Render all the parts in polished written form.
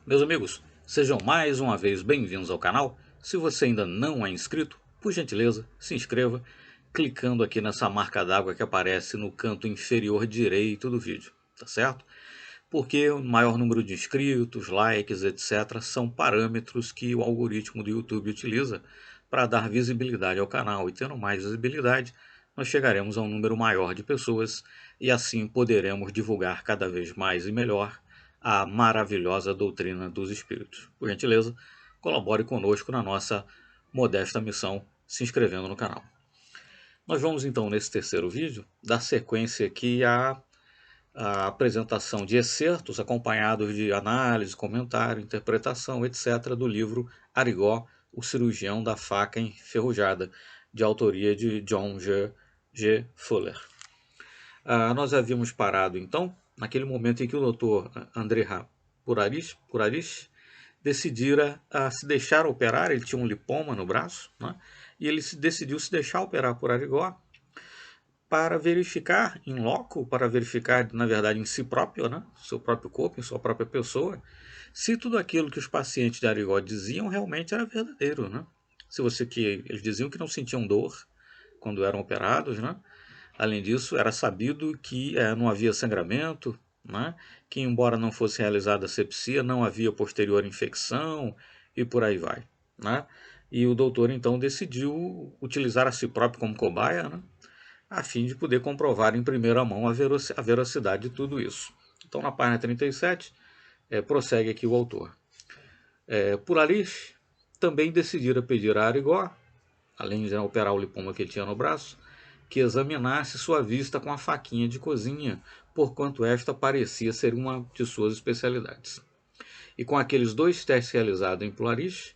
Meus amigos, sejam mais uma vez bem-vindos ao canal. Se você ainda não é inscrito, por gentileza, se inscreva clicando aqui nessa marca d'água que aparece no canto inferior direito do vídeo, tá certo? Porque o maior número de inscritos, likes, etc. são parâmetros que o algoritmo do YouTube utiliza para dar visibilidade ao canal, e tendo mais visibilidade, nós chegaremos a um número maior de pessoas e assim poderemos divulgar cada vez mais e melhor a maravilhosa doutrina dos espíritos. Por gentileza, colabore conosco na nossa modesta missão se inscrevendo no canal. Nós vamos então nesse terceiro vídeo dar sequência aqui a apresentação de excertos acompanhados de análise, comentário, interpretação, etc. do livro Arigó, o cirurgião da faca enferrujada, de autoria de John G. Fuller. Nós havíamos parado então naquele momento em que o Dr. André Purarish decidira se deixar operar. Ele tinha um lipoma no braço, né? E ele decidiu se deixar operar por Arigó para verificar em loco, para verificar, na verdade, em si próprio, né? Seu próprio corpo, em sua própria pessoa, se tudo aquilo que os pacientes de Arigó diziam realmente era verdadeiro, né? Eles diziam que não sentiam dor quando eram operados, né? Além disso, era sabido que não havia sangramento, né? Que embora não fosse realizada a sepsia, não havia posterior infecção e por aí vai, né? E o doutor então decidiu utilizar a si próprio como cobaia, né? A fim de poder comprovar em primeira mão a veracidade de tudo isso. Então, na página 37, prossegue aqui o autor. Purarish também decidira pedir a Arigó, além de operar o lipoma que ele tinha no braço, que examinasse sua vista com a faquinha de cozinha, porquanto esta parecia ser uma de suas especialidades. E com aqueles 2 testes realizados em Purarish,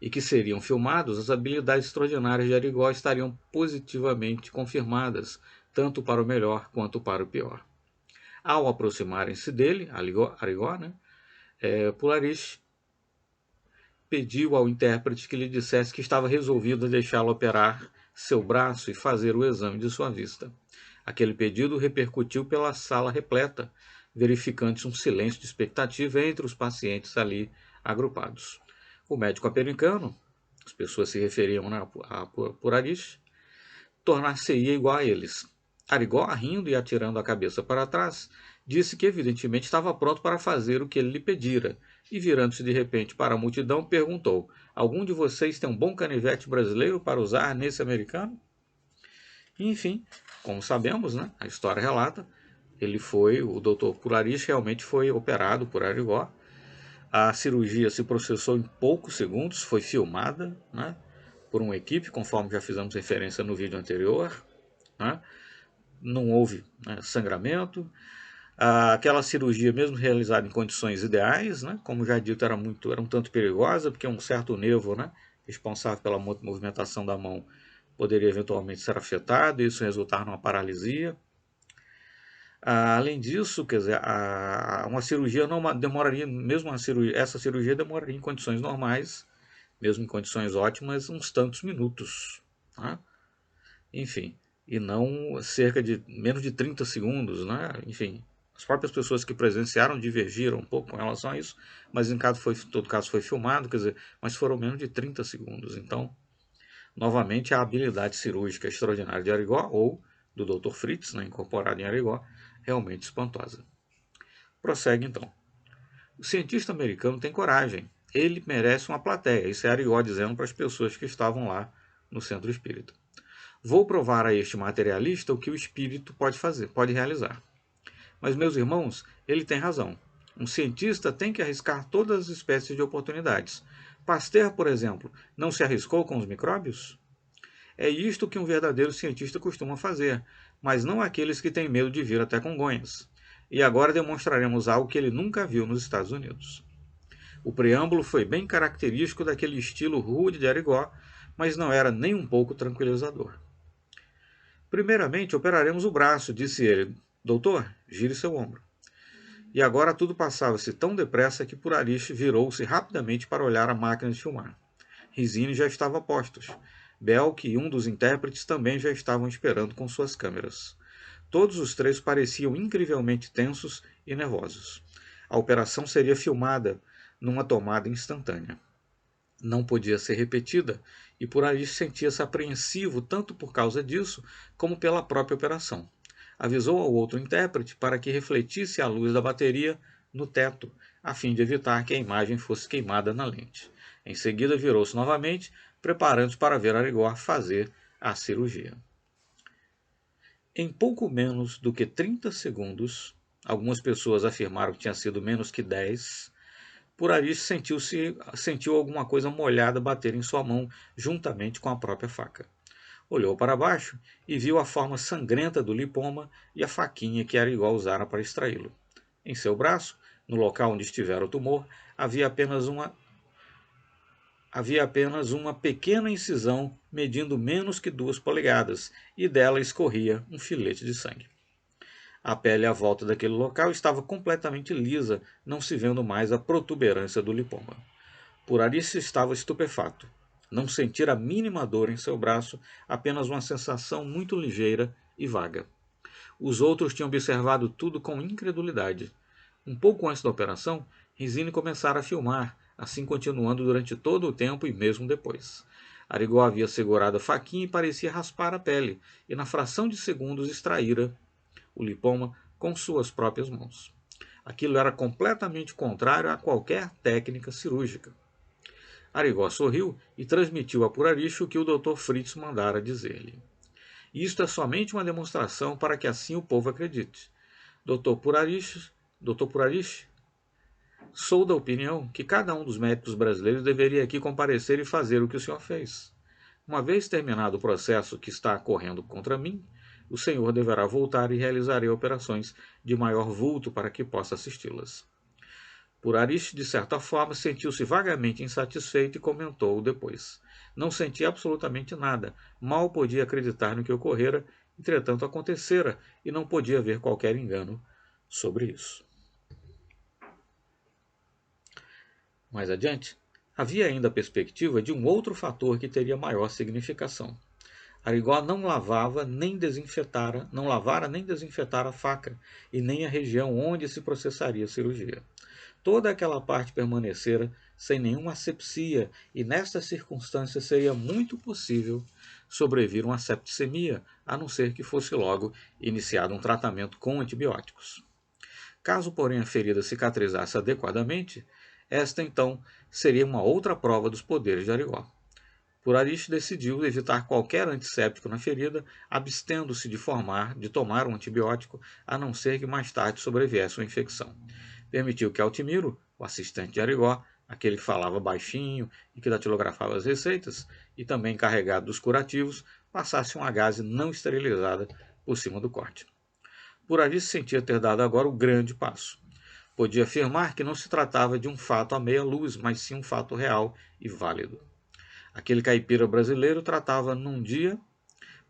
e que seriam filmados, as habilidades extraordinárias de Arigó estariam positivamente confirmadas, tanto para o melhor quanto para o pior. Ao aproximarem-se dele, Arigó, né, Purarish pediu ao intérprete que lhe dissesse que estava resolvido a deixá-lo operar seu braço e fazer o exame de sua vista. Aquele pedido repercutiu pela sala repleta, verificando-se um silêncio de expectativa entre os pacientes ali agrupados. O médico americano, as pessoas se referiam a Purarish, tornar-se-ia igual a eles. Arigó, rindo e atirando a cabeça para trás, disse que evidentemente estava pronto para fazer o que ele lhe pedira, e virando-se de repente para a multidão, perguntou: algum de vocês tem um bom canivete brasileiro para usar nesse americano? E, enfim, como sabemos, né, a história relata, o Dr. Purarish realmente foi operado por Arigó. A cirurgia se processou em poucos segundos, foi filmada, né, por uma equipe, conforme já fizemos referência no vídeo anterior, né? Não houve, né, sangramento. Aquela cirurgia, mesmo realizada em condições ideais, né, como já dito, era um tanto perigosa, porque um certo nervo, né, responsável pela movimentação da mão poderia eventualmente ser afetado, e isso resultar numa paralisia. Além disso, quer dizer, uma cirurgia não demoraria, essa cirurgia demoraria em condições normais, mesmo em condições ótimas, uns tantos minutos, tá? Enfim, e não cerca de menos de 30 segundos, né? Enfim, as próprias pessoas que presenciaram divergiram um pouco com relação a isso, mas em todo caso foi filmado, quer dizer, mas foram menos de 30 segundos. Então, novamente, a habilidade cirúrgica extraordinária de Arigó, ou do Dr. Fritz, né, incorporado em Arigó, realmente espantosa. Prossegue então. O cientista americano tem coragem. Ele merece uma plateia. Isso é Arigó dizendo para as pessoas que estavam lá no centro espírita. Vou provar a este materialista o que o espírito pode realizar. Mas, meus irmãos, ele tem razão. Um cientista tem que arriscar todas as espécies de oportunidades. Pasteur, por exemplo, não se arriscou com os micróbios? É isto que um verdadeiro cientista costuma fazer, mas não aqueles que têm medo de vir até Congonhas. E agora demonstraremos algo que ele nunca viu nos Estados Unidos. O preâmbulo foi bem característico daquele estilo rude de Arigó, mas não era nem um pouco tranquilizador. Primeiramente, operaremos o braço, disse ele. Doutor, gire seu ombro. E agora tudo passava-se tão depressa que Purarish virou-se rapidamente para olhar a máquina de filmar. Risini já estava a postos. Belk e um dos intérpretes também já estavam esperando com suas câmeras. Todos os 3 pareciam incrivelmente tensos e nervosos. A operação seria filmada, numa tomada instantânea. Não podia ser repetida, e Purarish sentia-se apreensivo tanto por causa disso, como pela própria operação. Avisou ao outro intérprete para que refletisse a luz da bateria no teto, a fim de evitar que a imagem fosse queimada na lente. Em seguida virou-se novamente, preparando-se para ver Arigó fazer a cirurgia. Em pouco menos do que 30 segundos, algumas pessoas afirmaram que tinha sido menos que 10, Purarish sentiu alguma coisa molhada bater em sua mão juntamente com a própria faca. Olhou para baixo e viu a forma sangrenta do lipoma e a faquinha que Arigó usara para extraí-lo. Em seu braço, no local onde estivera o tumor, havia apenas uma pequena incisão medindo menos que 2 polegadas, e dela escorria um filete de sangue. A pele à volta daquele local estava completamente lisa, não se vendo mais a protuberância do lipoma. Purarish estava estupefato. Não sentira a mínima dor em seu braço, apenas uma sensação muito ligeira e vaga. Os outros tinham observado tudo com incredulidade. Um pouco antes da operação, Rizini começara a filmar, assim continuando durante todo o tempo e mesmo depois. Arigó havia segurado a faquinha e parecia raspar a pele, e na fração de segundos extraíra o lipoma com suas próprias mãos. Aquilo era completamente contrário a qualquer técnica cirúrgica. Arigó sorriu e transmitiu a Purarish o que o Dr. Fritz mandara dizer-lhe. Isto é somente uma demonstração para que assim o povo acredite. Dr. Purarish, sou da opinião que cada um dos médicos brasileiros deveria aqui comparecer e fazer o que o senhor fez. Uma vez terminado o processo que está correndo contra mim, o senhor deverá voltar e realizarei operações de maior vulto para que possa assisti-las. Purarish, de certa forma, sentiu-se vagamente insatisfeito e comentou depois. Não sentia absolutamente nada, mal podia acreditar no que ocorrera, entretanto acontecera, e não podia ver qualquer engano sobre isso. Mais adiante, havia ainda a perspectiva de um outro fator que teria maior significação. Arigó não lavara nem desinfetara a faca e nem a região onde se processaria a cirurgia. Toda aquela parte permanecera sem nenhuma asepsia, e nesta circunstância seria muito possível sobrevir uma septicemia, a não ser que fosse logo iniciado um tratamento com antibióticos. Caso, porém, a ferida cicatrizasse adequadamente, esta então seria uma outra prova dos poderes de Arigó. Purarish decidiu evitar qualquer antisséptico na ferida, abstendo-se de tomar um antibiótico, a não ser que mais tarde sobreviesse uma infecção. Permitiu que Altimiro, o assistente de Arigó, aquele que falava baixinho e que datilografava as receitas, e também encarregado dos curativos, passasse uma gaze não esterilizada por cima do corte. Purarish sentia ter dado agora o grande passo. Podia afirmar que não se tratava de um fato à meia-luz, mas sim um fato real e válido. Aquele caipira brasileiro tratava num dia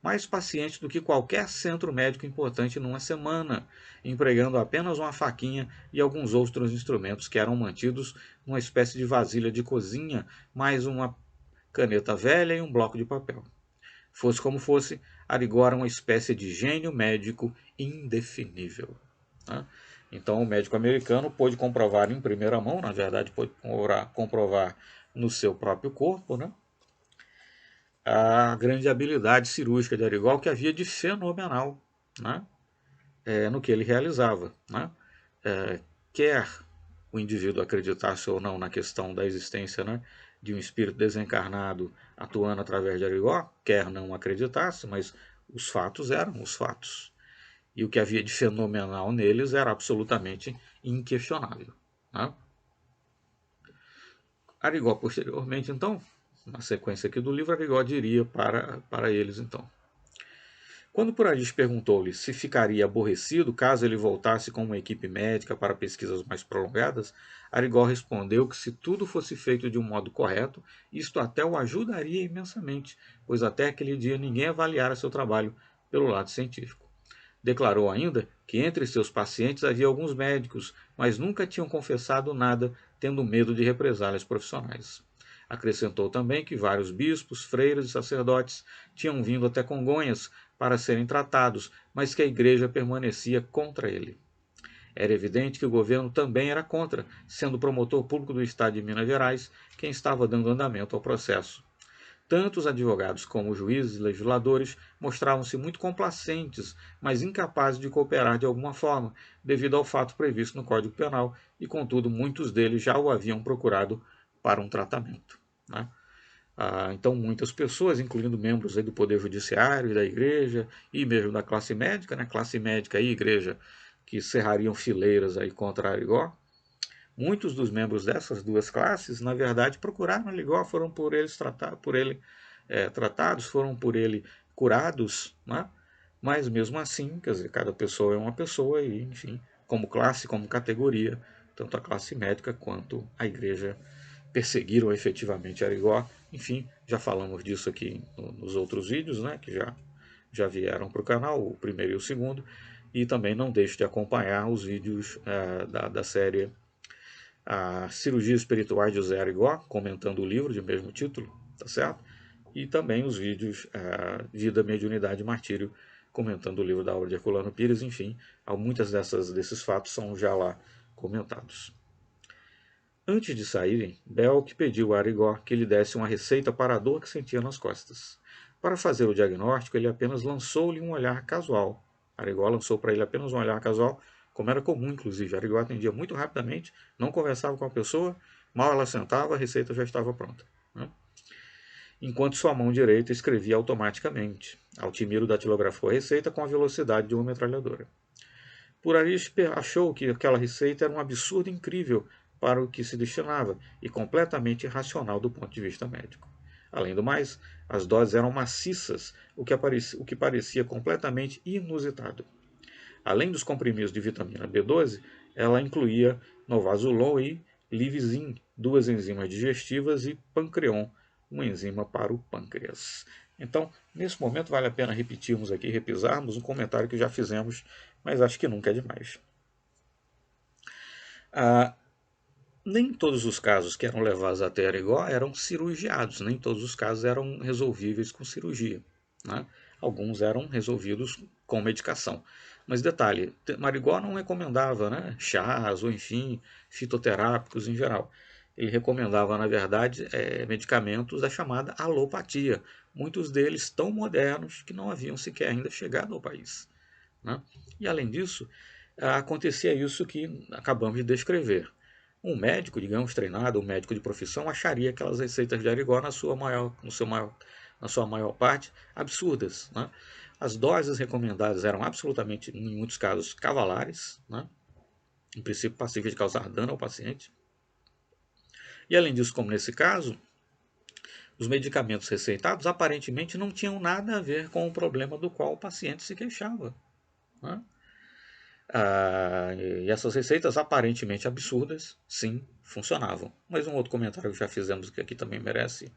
mais pacientes do que qualquer centro médico importante numa semana, empregando apenas uma faquinha e alguns outros instrumentos que eram mantidos numa espécie de vasilha de cozinha, mais uma caneta velha e um bloco de papel. Fosse como fosse, Arigó era uma espécie de gênio médico indefinível. Né? Então o médico americano pôde comprovar em primeira mão, na verdade pôde comprovar no seu próprio corpo, né? A grande habilidade cirúrgica de Arigó, que havia de fenomenal, né? No que ele realizava. Né? Quer o indivíduo acreditasse ou não na questão da existência, né, de um espírito desencarnado atuando através de Arigó, quer não acreditasse, mas os fatos eram os fatos. E o que havia de fenomenal neles era absolutamente inquestionável. Né? Arigó, posteriormente, então, na sequência aqui do livro, Arigó diria para eles, então. Quando Purarish perguntou-lhe se ficaria aborrecido caso ele voltasse com uma equipe médica para pesquisas mais prolongadas, Arigó respondeu que se tudo fosse feito de um modo correto, isto até o ajudaria imensamente, pois até aquele dia ninguém avaliara seu trabalho pelo lado científico. Declarou ainda que entre seus pacientes havia alguns médicos, mas nunca tinham confessado nada, tendo medo de represálias profissionais. Acrescentou também que vários bispos, freiras e sacerdotes tinham vindo até Congonhas para serem tratados, mas que a igreja permanecia contra ele. Era evidente que o governo também era contra, sendo o promotor público do estado de Minas Gerais quem estava dando andamento ao processo. Tanto os advogados como os juízes e legisladores mostravam-se muito complacentes, mas incapazes de cooperar de alguma forma, devido ao fato previsto no Código Penal, e contudo muitos deles já o haviam procurado para um tratamento. Né? Então muitas pessoas, incluindo membros aí do Poder Judiciário e da Igreja, e mesmo da classe médica, né? Classe médica e Igreja, que cerrariam fileiras aí contra Arigó, muitos dos membros dessas duas classes, na verdade, procuraram Arigó, foram por ele tratados, foram por ele curados, né? Mas mesmo assim, quer dizer, cada pessoa é uma pessoa e, enfim, como classe, como categoria, tanto a classe médica quanto a Igreja perseguiram efetivamente Arigó. Enfim, já falamos disso aqui nos outros vídeos, né, que já vieram para o canal, o primeiro e o segundo, e também não deixe de acompanhar os vídeos da série a Cirurgias Espirituais de José Arigó, comentando o livro de mesmo título, tá certo? E também os vídeos Vida, Mediunidade e Martírio, comentando o livro da obra de Herculano Pires, enfim, muitas desses fatos são já lá comentados. Antes de saírem, Belk pediu a Arigó que lhe desse uma receita para a dor que sentia nas costas. Para fazer o diagnóstico, ele apenas lançou-lhe um olhar casual. Arigó lançou para ele apenas um olhar casual, como era comum, inclusive. Arigó atendia muito rapidamente, não conversava com a pessoa, mal ela sentava, a receita já estava pronta. Né? Enquanto sua mão direita escrevia automaticamente. Altimiro datilografou a receita com a velocidade de uma metralhadora. Puraris achou que aquela receita era um absurdo incrível para o que se destinava e completamente irracional do ponto de vista médico. Além do mais, as doses eram maciças, o que parecia completamente inusitado. Além dos comprimidos de vitamina B12, ela incluía Novazolon e Livizin, duas enzimas digestivas, e Pancreon, uma enzima para o pâncreas. Então, nesse momento, vale a pena repetirmos aqui, repisarmos um comentário que já fizemos, mas acho que nunca é demais. Nem todos os casos que eram levados até Arigó eram cirurgiados, nem todos os casos eram resolvíveis com cirurgia. Né? Alguns eram resolvidos com medicação. Mas detalhe, Arigó não recomendava chás ou, enfim, fitoterápicos em geral. Ele recomendava, na verdade, medicamentos da chamada alopatia, muitos deles tão modernos que não haviam sequer ainda chegado ao país. Né? E, além disso, acontecia isso que acabamos de descrever. Um médico, digamos, treinado, um médico de profissão, acharia aquelas receitas de Arigó na sua maior parte absurdas. Né? As doses recomendadas eram absolutamente, em muitos casos, cavalares, né? Em princípio passíveis de causar dano ao paciente. E além disso, como nesse caso, os medicamentos receitados aparentemente não tinham nada a ver com o problema do qual o paciente se queixava. Né? E essas receitas aparentemente absurdas, sim, funcionavam. Mas um outro comentário que já fizemos que aqui também merece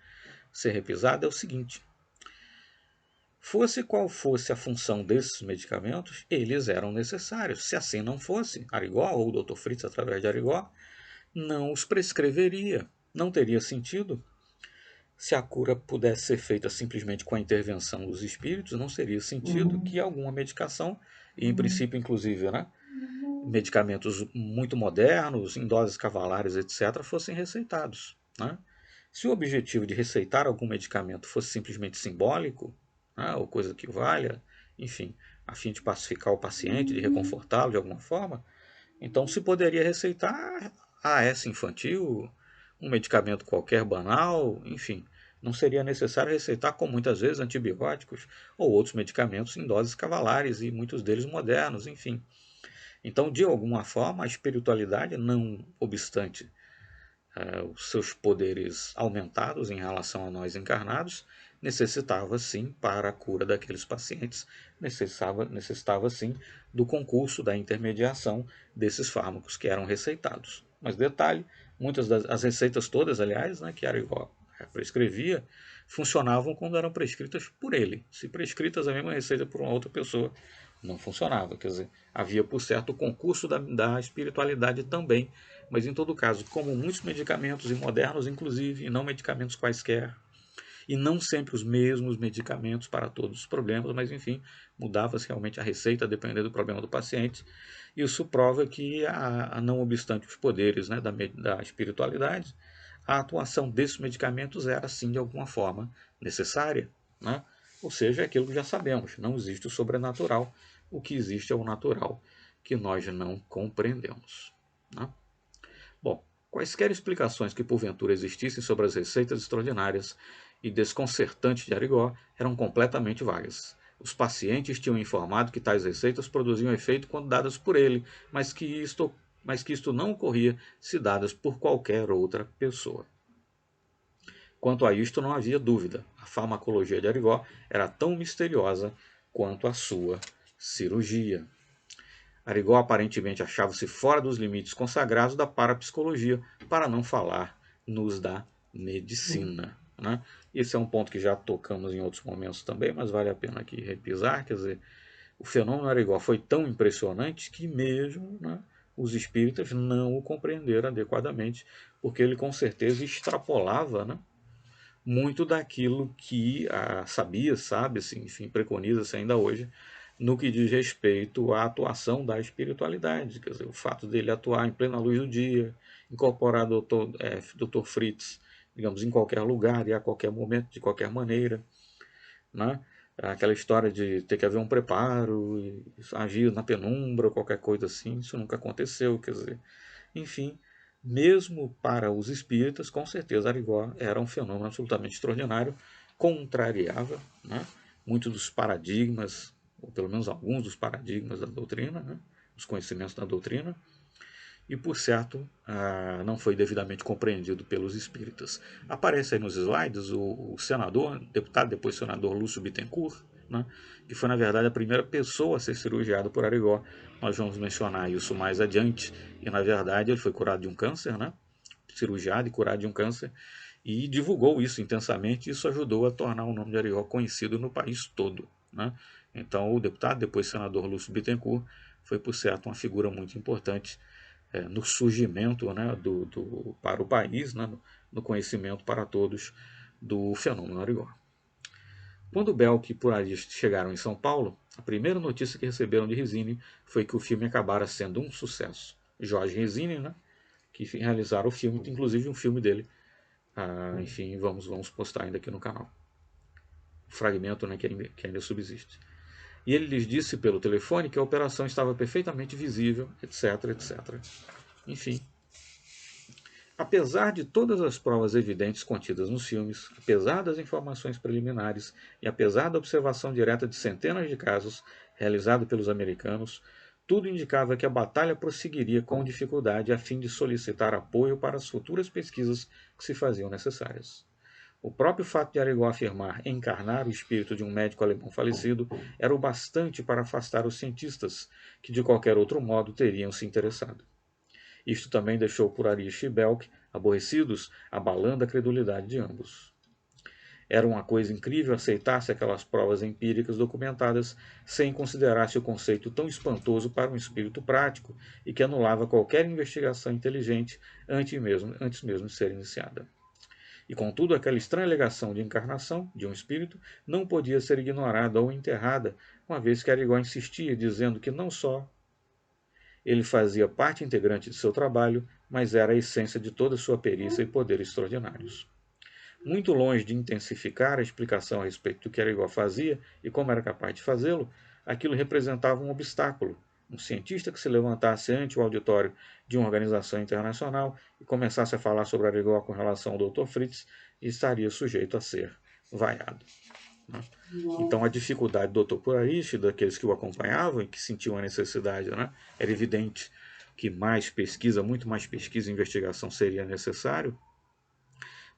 ser repisado é o seguinte: fosse qual fosse a função desses medicamentos, eles eram necessários. Se assim não fosse, Arigó ou o Dr. Fritz, através de Arigó, não os prescreveria. Não teria sentido. Se a cura pudesse ser feita simplesmente com a intervenção dos espíritos, não seria sentido que alguma medicação, e em princípio, inclusive, medicamentos muito modernos, em doses cavalares, etc., fossem receitados. Né? Se o objetivo de receitar algum medicamento fosse simplesmente simbólico, ou coisa que valha, enfim, a fim de pacificar o paciente, de reconfortá-lo de alguma forma, então se poderia receitar AS infantil, um medicamento qualquer banal, enfim. Não seria necessário receitar, como muitas vezes, antibióticos ou outros medicamentos em doses cavalares e muitos deles modernos, enfim. Então, de alguma forma, a espiritualidade, não obstante os seus poderes aumentados em relação a nós encarnados, necessitava sim, para a cura daqueles pacientes, necessitava sim do concurso, da intermediação desses fármacos que eram receitados. Mas detalhe, muitas das receitas todas, aliás, que Arigó prescrevia, funcionavam quando eram prescritas por ele. Se prescritas a mesma receita por uma outra pessoa, não funcionava. Quer dizer, havia por certo o concurso da espiritualidade também, mas em todo caso, como muitos medicamentos, e modernos inclusive, e não medicamentos quaisquer, e não sempre os mesmos medicamentos para todos os problemas, mas enfim, mudava-se realmente a receita dependendo do problema do paciente. Isso prova que, não obstante os poderes, né, da espiritualidade, a atuação desses medicamentos era, sim, de alguma forma necessária, né? Ou seja, é aquilo que já sabemos, não existe o sobrenatural, o que existe é o natural, que nós não compreendemos, né? Bom, quaisquer explicações que porventura existissem sobre as receitas extraordinárias e desconcertantes de Arigó eram completamente vagas. Os pacientes tinham informado que tais receitas produziam efeito quando dadas por ele, mas que isto não ocorria se dadas por qualquer outra pessoa. Quanto a isto não havia dúvida, a farmacologia de Arigó era tão misteriosa quanto a sua cirurgia. Arigó aparentemente achava-se fora dos limites consagrados da parapsicologia, para não falar nos da medicina, né? Esse é um ponto que já tocamos em outros momentos também, mas vale a pena aqui repisar. Quer dizer, o fenômeno Arigó foi tão impressionante que mesmo, né, os espíritas não o compreenderam adequadamente, porque ele com certeza extrapolava, né, muito daquilo que sabe-se, enfim, preconiza-se ainda hoje, no que diz respeito à atuação da espiritualidade. Quer dizer, o fato dele atuar em plena luz do dia, incorporar Dr. Fritz, digamos, em qualquer lugar e a qualquer momento, de qualquer maneira, né? Aquela história de ter que haver um preparo, e agir na penumbra ou qualquer coisa assim, isso nunca aconteceu, quer dizer, enfim, mesmo para os espíritas, com certeza Arigó era um fenômeno absolutamente extraordinário, contrariava, né, muitos dos paradigmas, ou pelo menos alguns dos paradigmas da doutrina, né, os conhecimentos da doutrina, e por certo não foi devidamente compreendido pelos espíritas. Aparece aí nos slides o senador, deputado, depois senador Lúcio Bittencourt, né, que foi na verdade a primeira pessoa a ser cirurgiada por Arigó. Nós vamos mencionar isso mais adiante, e na verdade ele foi curado de um câncer, né, cirurgiado e curado de um câncer, e divulgou isso intensamente, e isso ajudou a tornar o nome de Arigó conhecido no país todo, né? Então o deputado, depois senador Lúcio Bittencourt, foi por certo uma figura muito importante no surgimento, né, para o país, né, no conhecimento para todos do fenômeno Arigó. Quando Belk e Purari chegaram em São Paulo, a primeira notícia que receberam de Resine foi que o filme acabara sendo um sucesso. Jorge Resine, né, que realizaram o filme, inclusive um filme dele, enfim, vamos postar ainda aqui no canal. Um fragmento, né, que ainda subsiste. E ele lhes disse pelo telefone que a operação estava perfeitamente visível, etc, etc. Enfim, apesar de todas as provas evidentes contidas nos filmes, apesar das informações preliminares e apesar da observação direta de centenas de casos realizado pelos americanos, tudo indicava que a batalha prosseguiria com dificuldade a fim de solicitar apoio para as futuras pesquisas que se faziam necessárias. O próprio fato de Arigó afirmar encarnar o espírito de um médico alemão falecido era o bastante para afastar os cientistas, que de qualquer outro modo teriam se interessado. Isto também deixou Purarish e Belk aborrecidos, abalando a credulidade de ambos. Era uma coisa incrível aceitar-se aquelas provas empíricas documentadas sem considerar-se o conceito tão espantoso para um espírito prático e que anulava qualquer investigação inteligente antes mesmo de ser iniciada. E contudo, aquela estranha alegação de encarnação de um espírito não podia ser ignorada ou enterrada, uma vez que Arigó insistia, dizendo que não só ele fazia parte integrante de seu trabalho, mas era a essência de toda sua perícia e poderes extraordinários. Muito longe de intensificar a explicação a respeito do que Arigó fazia e como era capaz de fazê-lo, aquilo representava um obstáculo. Um cientista que se levantasse ante o auditório de uma organização internacional e começasse a falar sobre Arigó com relação ao Dr. Fritz estaria sujeito a ser vaiado. Né? Então a dificuldade do Dr. Purarish, daqueles que o acompanhavam e que sentiam a necessidade, né, era evidente que muito mais pesquisa e investigação seria necessário,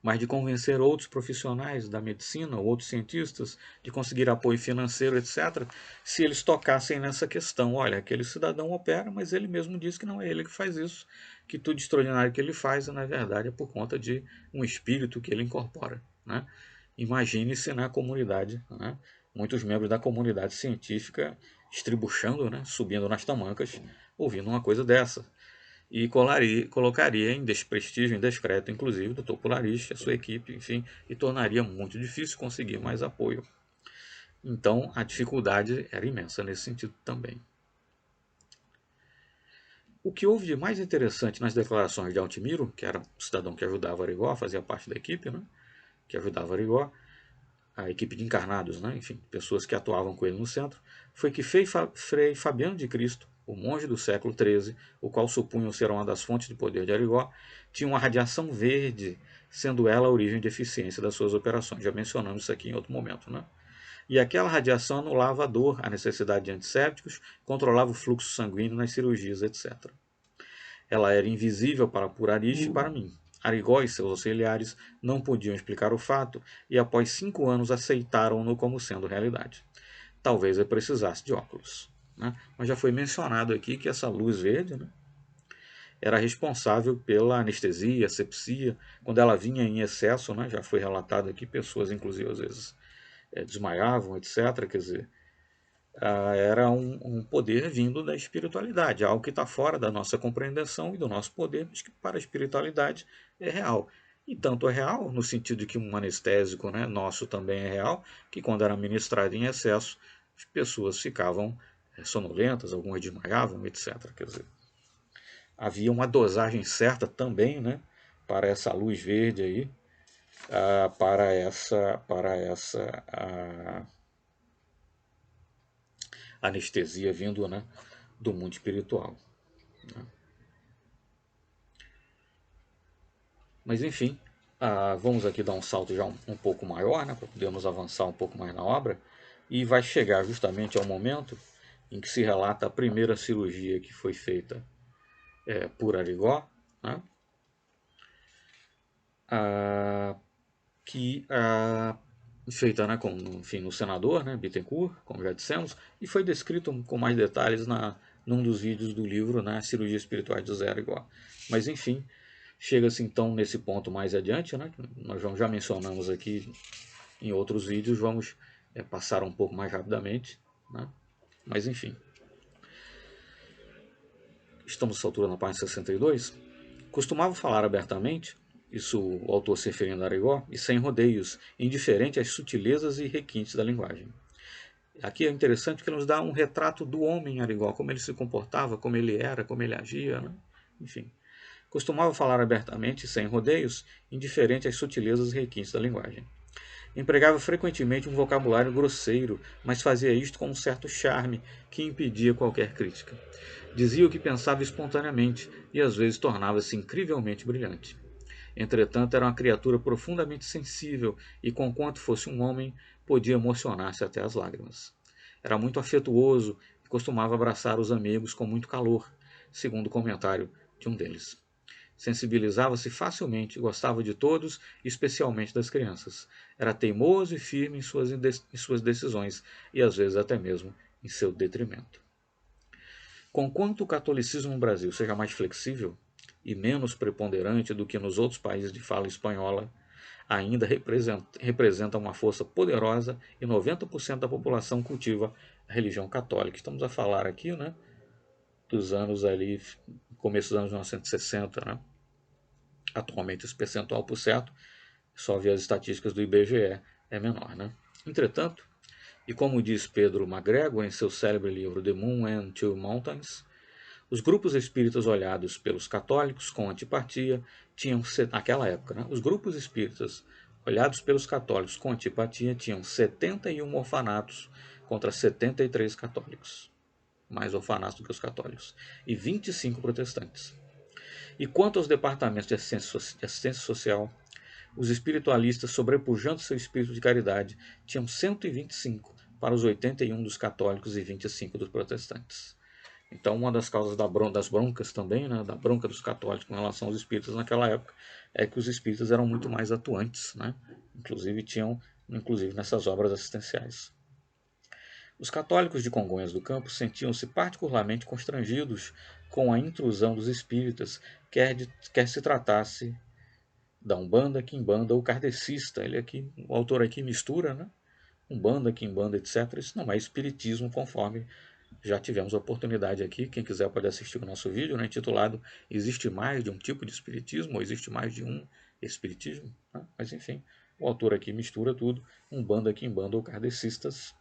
mas de convencer outros profissionais da medicina, outros cientistas, de conseguir apoio financeiro, etc., se eles tocassem nessa questão. Olha, aquele cidadão opera, mas ele mesmo diz que não é ele que faz isso, que tudo extraordinário que ele faz, na verdade, é por conta de um espírito que ele incorpora. Né? Imagine-se na comunidade, né? Muitos membros da comunidade científica estribuchando, né? Subindo nas tamancas, ouvindo uma coisa dessa. e colocaria em desprestígio, em descrédito, inclusive, do Dr. Pularich, a sua equipe, enfim, e tornaria muito difícil conseguir mais apoio. Então, a dificuldade era imensa nesse sentido também. O que houve de mais interessante nas declarações de Altimiro, que era um cidadão que ajudava Arigó, fazia parte da equipe, né, que ajudava Arigó, a equipe de encarnados, né, enfim, pessoas que atuavam com ele no centro, foi que Frei Fabiano de Cristo, o monge do século XIII, o qual supunham ser uma das fontes de poder de Arigó, tinha uma radiação verde, sendo ela a origem de eficiência das suas operações. Já mencionamos isso aqui em outro momento, né? E aquela radiação anulava a dor, a necessidade de antissépticos, controlava o fluxo sanguíneo nas cirurgias, etc. Ela era invisível para Pularich e para mim. Arigó e seus auxiliares não podiam explicar o fato e após 5 anos aceitaram-no como sendo realidade. Talvez eu precisasse de óculos. Né? Mas já foi mencionado aqui que essa luz verde, né, era responsável pela anestesia, asepsia, quando ela vinha em excesso, né, já foi relatado aqui, pessoas inclusive às vezes desmaiavam, etc. Quer dizer, era um poder vindo da espiritualidade, algo que está fora da nossa compreensão e do nosso poder, mas que para a espiritualidade é real. E tanto é real, no sentido de que um anestésico, né, nosso também é real, que quando era ministrado em excesso, as pessoas ficavam sonolentas, algumas desmaiavam, etc. Quer dizer, havia uma dosagem certa também, né, para essa luz verde aí, para essa anestesia vindo, né, do mundo espiritual. Né? Mas enfim, vamos aqui dar um salto já um pouco maior, né, para podermos avançar um pouco mais na obra, e vai chegar justamente ao momento em que se relata a primeira cirurgia que foi feita por Arigó, né, que feita, né, enfim, no senador, né, Bittencourt, como já dissemos, e foi descrito com mais detalhes num dos vídeos do livro, né, Cirurgia Espiritual de José Arigó. Mas enfim, chega-se então nesse ponto mais adiante, né, que nós já mencionamos aqui em outros vídeos, vamos passar um pouco mais rapidamente, né, mas enfim. Estamos nessa altura na página 62. Costumava falar abertamente, isso o autor se referindo a Arigó, e sem rodeios, indiferente às sutilezas e requintes da linguagem. Aqui é interessante que nos dá um retrato do homem Arigó, como ele se comportava, como ele era, como ele agia, né? Enfim. Costumava falar abertamente, sem rodeios, indiferente às sutilezas e requintes da linguagem. Empregava frequentemente um vocabulário grosseiro, mas fazia isto com um certo charme que impedia qualquer crítica. Dizia o que pensava espontaneamente e às vezes tornava-se incrivelmente brilhante. Entretanto, era uma criatura profundamente sensível e, conquanto fosse um homem, podia emocionar-se até as lágrimas. Era muito afetuoso e costumava abraçar os amigos com muito calor, segundo o comentário de um deles. Sensibilizava-se facilmente, gostava de todos, especialmente das crianças. Era teimoso e firme em suas decisões e às vezes até mesmo em seu detrimento. Conquanto o catolicismo no Brasil seja mais flexível e menos preponderante do que nos outros países de fala espanhola, ainda representa uma força poderosa e 90% da população cultiva a religião católica. Estamos a falar aqui, né, dos anos ali, começo dos anos 1960, né? Atualmente esse percentual, por certo, só via as estatísticas do IBGE, é menor, né? Entretanto, e como diz Pedro MacGregor em seu célebre livro The Moon and Two Mountains, os grupos espíritas olhados pelos católicos com antipatia tinham, naquela época, né, os grupos espíritas olhados pelos católicos com antipatia tinham 71 orfanatos contra 73 católicos, mais orfanatos do que os católicos, e 25 protestantes. E quanto aos departamentos de assistência social, os espiritualistas, sobrepujando seu espírito de caridade, tinham 125 para os 81 dos católicos e 25 dos protestantes. Então, uma das causas das broncas também, né, da bronca dos católicos com relação aos espíritas naquela época, é que os espíritas eram muito mais atuantes, né? Inclusive nessas obras assistenciais. Os católicos de Congonhas do Campo sentiam-se particularmente constrangidos com a intrusão dos espíritas, quer se tratasse da Umbanda, Quimbanda ou kardecista. O autor aqui mistura, né? Umbanda, Quimbanda, etc. Isso não é espiritismo conforme Já tivemos a oportunidade aqui, quem quiser pode assistir o nosso vídeo, né, intitulado Existe mais de um tipo de espiritismo, ou existe mais de um espiritismo? Né? Mas enfim, o autor aqui mistura tudo, umbanda, quimbanda ou kardecistas.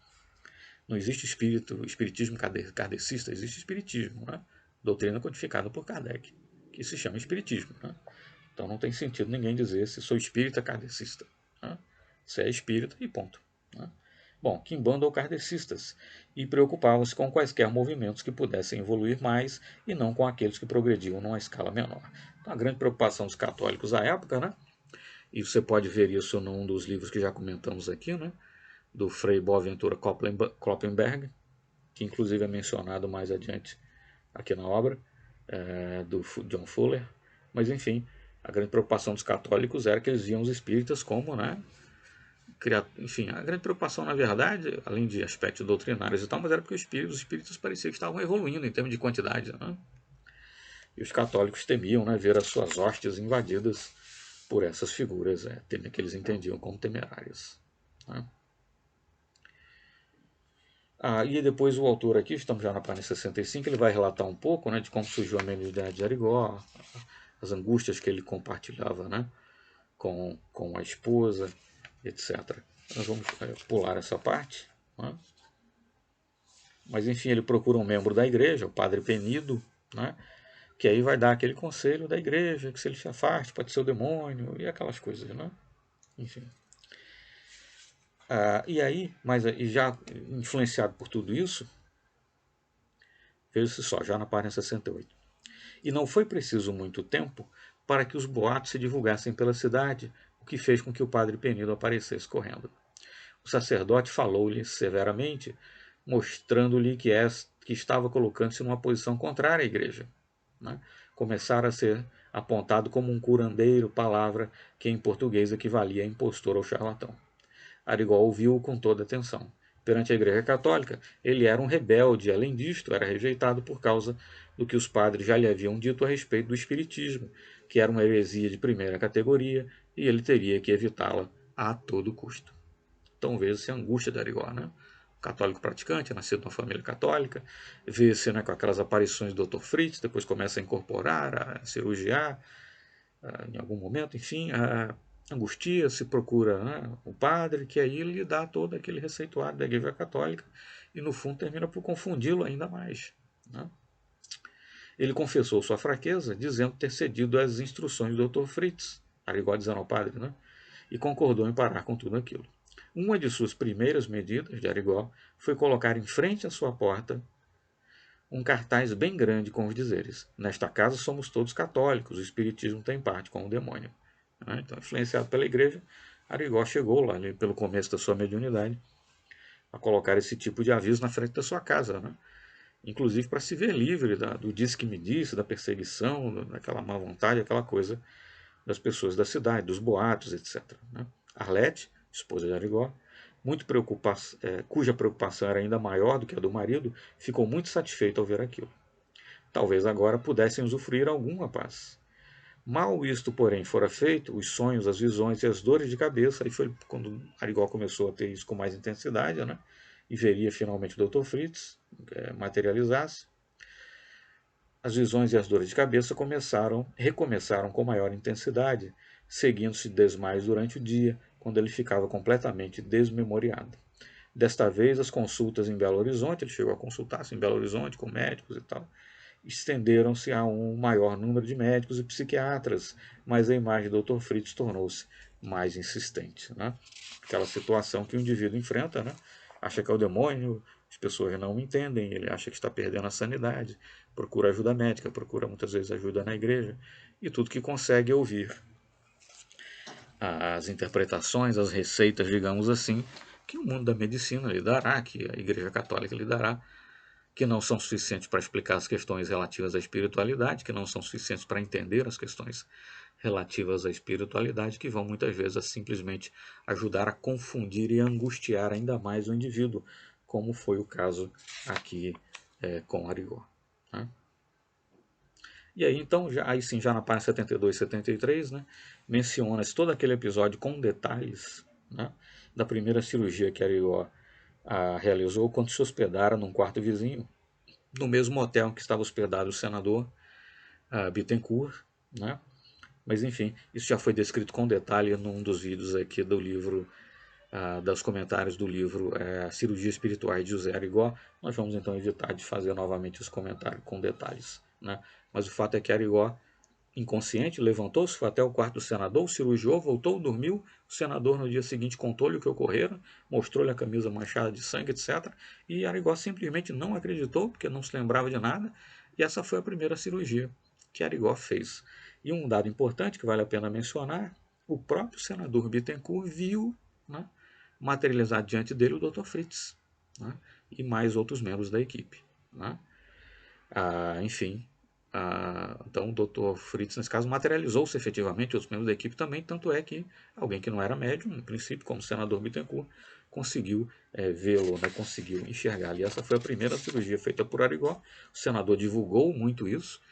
Não existe espiritismo kardecista, existe espiritismo, né? Doutrina codificada por Kardec, que se chama espiritismo. Né? Então não tem sentido ninguém dizer se sou espírita kardecista. Né? Você é espírita e ponto. Né? Bom, quimbanda ou kardecistas, e preocupavam-se com quaisquer movimentos que pudessem evoluir mais e não com aqueles que progrediam numa escala menor. Então, a grande preocupação dos católicos à época, né? E você pode ver isso num dos livros que já comentamos aqui, né? Do Frei Boaventura Kloppenberg, que inclusive é mencionado mais adiante aqui na obra, do John Fuller. Mas enfim, a grande preocupação dos católicos era que eles viam os espíritas como, né? Enfim, a grande preocupação, na verdade, além de aspectos doutrinários e tal, mas era porque os espíritos pareciam que estavam evoluindo em termos de quantidade. Né? E os católicos temiam, né, ver as suas hostes invadidas por essas figuras que eles entendiam como temerárias. Né? E depois o autor aqui, estamos já na página 65, ele vai relatar um pouco, né, de como surgiu a mediunidade de Arigó, as angústias que ele compartilhava, né, com a esposa, etc. Nós vamos pular essa parte. Né? Mas enfim, ele procura um membro da igreja, o padre Penido, né, que aí vai dar aquele conselho da igreja, que se ele se afaste pode ser o demônio, e aquelas coisas, né? Enfim. E aí, e já influenciado por tudo isso, veja-se só, já na página 68. E não foi preciso muito tempo para que os boatos se divulgassem pela cidade, o que fez com que o padre Penido aparecesse correndo. O sacerdote falou-lhe severamente, mostrando-lhe que estava colocando-se numa posição contrária à igreja. Né? Começara a ser apontado como um curandeiro, palavra que em português equivalia a impostor ou charlatão. Arigó ouviu-o com toda atenção. Perante a Igreja Católica, ele era um rebelde e, além disto, era rejeitado por causa do que os padres já lhe haviam dito a respeito do espiritismo, que era uma heresia de primeira categoria e ele teria que evitá-la a todo custo. Então veja-se a angústia de Arigó, né? Católico praticante, nascido numa família católica, vê-se, né, com aquelas aparições do Dr. Fritz, depois começa a incorporar, a cirurgiar, em algum momento, enfim, angustia-se, procura, né, o padre, que aí lhe dá todo aquele receituário da Igreja Católica e no fundo termina por confundi-lo ainda mais. Né? Ele confessou sua fraqueza, dizendo ter cedido às instruções do Dr. Fritz, Arigó dizendo ao padre, né? E concordou em parar com tudo aquilo. Uma de suas primeiras medidas de Arigó foi colocar em frente à sua porta um cartaz bem grande com os dizeres: nesta casa somos todos católicos, o espiritismo tem parte com o demônio. Então, influenciado pela igreja, Arigó chegou lá, pelo começo da sua mediunidade, a colocar esse tipo de aviso na frente da sua casa, né? Inclusive para se ver livre do disse que me disse, da perseguição, daquela má vontade, aquela coisa das pessoas da cidade, dos boatos, etc. Né? Arlete, esposa de Arigó, cuja preocupação era ainda maior do que a do marido, ficou muito satisfeita ao ver aquilo. Talvez agora pudessem usufruir alguma paz. Mal isto, porém, fora feito, os sonhos, as visões e as dores de cabeça, aí foi quando Arigó começou a ter isso com mais intensidade, né? E veria finalmente o Dr. Fritz materializar-se. As visões e as dores de cabeça recomeçaram com maior intensidade, seguindo-se desmaios durante o dia, quando ele ficava completamente desmemoriado. Desta vez, as consultas em Belo Horizonte, ele chegou a consultar-se em Belo Horizonte com médicos e tal, estenderam-se a um maior número de médicos e psiquiatras, mas a imagem do Dr. Fritz tornou-se mais insistente. Né? Aquela situação que o indivíduo enfrenta, né? Acha que é o demônio, as pessoas não o entendem, ele acha que está perdendo a sanidade, procura ajuda médica, procura muitas vezes ajuda na igreja, e tudo que consegue é ouvir as interpretações, as receitas, digamos assim, que o mundo da medicina lhe dará, que a Igreja Católica lhe dará, que não são suficientes para explicar as questões relativas à espiritualidade, que não são suficientes para entender as questões relativas à espiritualidade, que vão muitas vezes a simplesmente ajudar a confundir e angustiar ainda mais o indivíduo, como foi o caso aqui com Arigó. Né? E aí, então, aí sim, já na página 72 e 73, né, menciona-se todo aquele episódio com detalhes, né, da primeira cirurgia que Arigó realizou quando se hospedara num quarto vizinho, no mesmo hotel em que estava hospedado o senador Bittencourt, né? Mas enfim, isso já foi descrito com detalhe num dos vídeos aqui do livro, dos comentários do livro Cirurgia Espirituais de José Arigó. Nós vamos então evitar de fazer novamente os comentários com detalhes, né? Mas o fato é que Arigó, inconsciente, levantou-se, foi até o quarto do senador, cirurgiou, voltou, dormiu. O senador no dia seguinte contou-lhe o que ocorrera, mostrou-lhe a camisa manchada de sangue, etc. E Arigó simplesmente não acreditou, porque não se lembrava de nada, e essa foi a primeira cirurgia que Arigó fez. E um dado importante que vale a pena mencionar, o próprio senador Bittencourt viu, né, materializar diante dele o Dr. Fritz, né, e mais outros membros da equipe, né. Enfim, então o Dr. Fritz, nesse caso, materializou-se efetivamente, outros membros da equipe também, tanto é que alguém que não era médium, no princípio, como o senador Bittencourt, conseguiu vê-lo, né, conseguiu enxergar ali. Essa foi a primeira cirurgia feita por Arigó. O senador divulgou muito isso,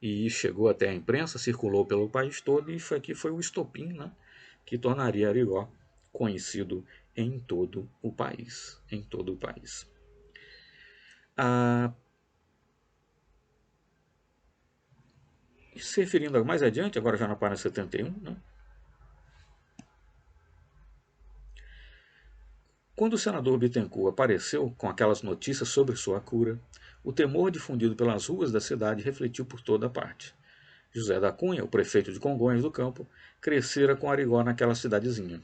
e chegou até a imprensa, circulou pelo país todo, e foi aqui foi o estopim, né, que tornaria Arigó conhecido em todo o país. Em todo o país. Se referindo mais adiante, agora já na página 71, né? Quando o senador Bittencourt apareceu com aquelas notícias sobre sua cura, o temor difundido pelas ruas da cidade refletiu por toda parte. José da Cunha, o prefeito de Congonhas do Campo, crescera com Arigó naquela cidadezinha.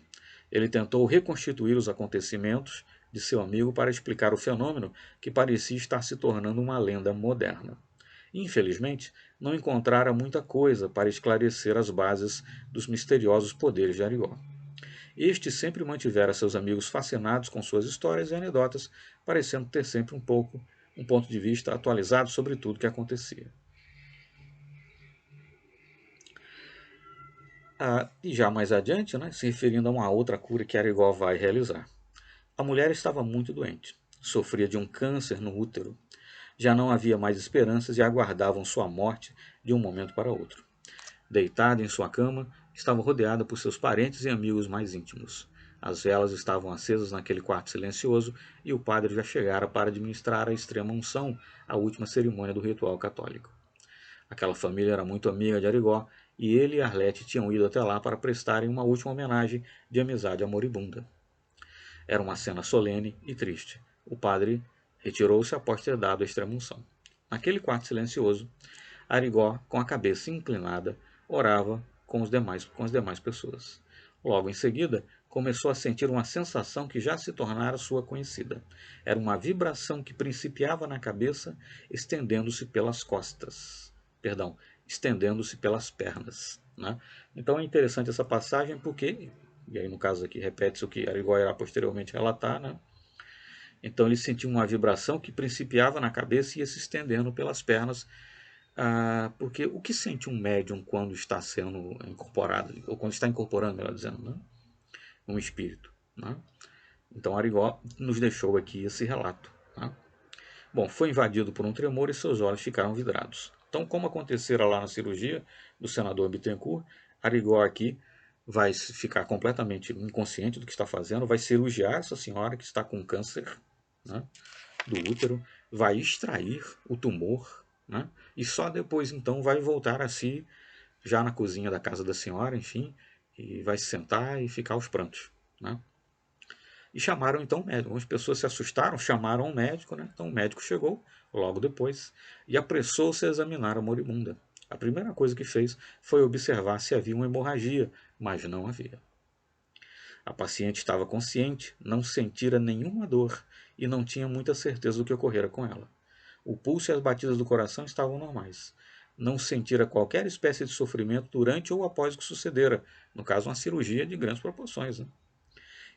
Ele tentou reconstituir os acontecimentos de seu amigo para explicar o fenômeno que parecia estar se tornando uma lenda moderna. Infelizmente, não encontrara muita coisa para esclarecer as bases dos misteriosos poderes de Arigó. Este sempre mantivera seus amigos fascinados com suas histórias e anedotas, parecendo ter sempre um ponto de vista atualizado sobre tudo o que acontecia. E já mais adiante, né, se referindo a uma outra cura que Arigó vai realizar. A mulher estava muito doente, sofria de um câncer no útero. Já não havia mais esperanças e aguardavam sua morte de um momento para outro. Deitada em sua cama, estava rodeada por seus parentes e amigos mais íntimos. As velas estavam acesas naquele quarto silencioso e o padre já chegara para administrar a extrema unção, a última cerimônia do ritual católico. Aquela família era muito amiga de Arigó e ele e Arlete tinham ido até lá para prestarem uma última homenagem de amizade à moribunda. Era uma cena solene e triste. O padre retirou-se após ter dado a extrema-unção. Naquele quarto silencioso, Arigó, com a cabeça inclinada, orava com as demais pessoas. Logo em seguida, começou a sentir uma sensação que já se tornara sua conhecida. Era uma vibração que principiava na cabeça, estendendo-se pelas costas. Perdão, estendendo-se pelas pernas. Né? Então é interessante essa passagem porque, e aí no caso aqui repete-se o que Arigó irá posteriormente relatar, né? Então ele sentiu uma vibração que principiava na cabeça e ia se estendendo pelas pernas, porque o que sente um médium quando está sendo incorporado, ou quando está incorporando, melhor dizendo, né? Um espírito. Né? Então Arigó nos deixou aqui esse relato. Né? Bom, foi invadido por um tremor e seus olhos ficaram vidrados. Então, como acontecera lá na cirurgia do senador Bittencourt, Arigó aqui vai ficar completamente inconsciente do que está fazendo, vai cirurgiar essa senhora que está com câncer, né, do útero, vai extrair o tumor, né, e só depois então vai voltar a si, já na cozinha da casa da senhora, enfim, e vai se sentar e ficar aos prantos. Né. E chamaram então o médico. Algumas pessoas se assustaram, chamaram o médico, né? Então o médico chegou logo depois e apressou-se a examinar a moribunda. A primeira coisa que fez foi observar se havia uma hemorragia, mas não havia. A paciente estava consciente, não sentira nenhuma dor e não tinha muita certeza do que ocorrera com ela. O pulso e as batidas do coração estavam normais. Não sentira qualquer espécie de sofrimento durante ou após o que sucedera, no caso uma cirurgia de grandes proporções, né?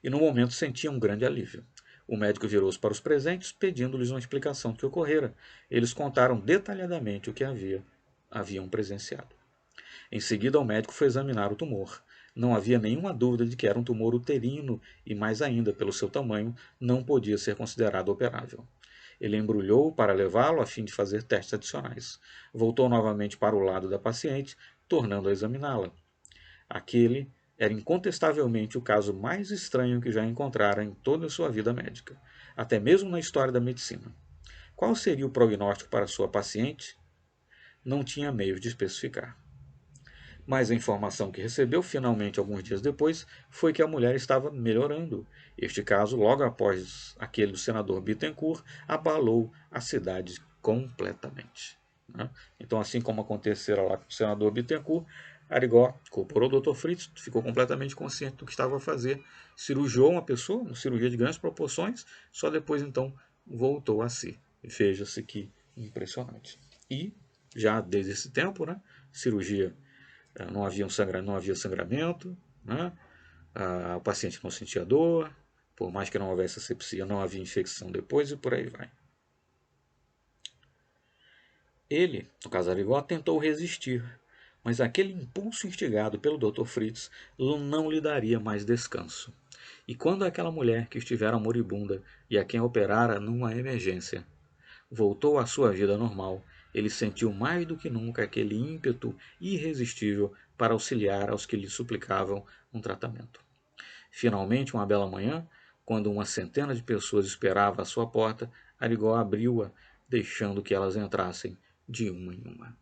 E no momento sentia um grande alívio. O médico virou-se para os presentes, pedindo-lhes uma explicação do que ocorrera. Eles contaram detalhadamente o que haviam presenciado. Em seguida, o médico foi examinar o tumor. Não havia nenhuma dúvida de que era um tumor uterino e, mais ainda, pelo seu tamanho, não podia ser considerado operável. Ele embrulhou para levá-lo a fim de fazer testes adicionais. Voltou novamente para o lado da paciente, tornando a examiná-la. Aquele era incontestavelmente o caso mais estranho que já encontrara em toda a sua vida médica, até mesmo na história da medicina. Qual seria o prognóstico para sua paciente? Não tinha meios de especificar. Mas a informação que recebeu finalmente alguns dias depois foi que a mulher estava melhorando. Este caso, logo após aquele do senador Bittencourt, abalou a cidade completamente. Então, assim como acontecera lá com o senador Bittencourt, Arigó incorporou o Dr. Fritz, ficou completamente consciente do que estava a fazer, cirurgiou uma pessoa, uma cirurgia de grandes proporções, só depois então voltou a si. Veja-se que impressionante. E já desde esse tempo, cirurgia não havia sangramento, o paciente não sentia dor, por mais que não houvesse asepsia, não havia infecção depois e por aí vai. Ele, no caso Arigó, tentou resistir, mas aquele impulso instigado pelo Dr. Fritz não lhe daria mais descanso. E quando aquela mulher que estivera moribunda e a quem operara numa emergência voltou à sua vida normal, ele sentiu mais do que nunca aquele ímpeto irresistível para auxiliar aos que lhe suplicavam um tratamento. Finalmente, uma bela manhã, quando uma centena de pessoas esperava à sua porta, Arigó abriu-a, deixando que elas entrassem de uma em uma.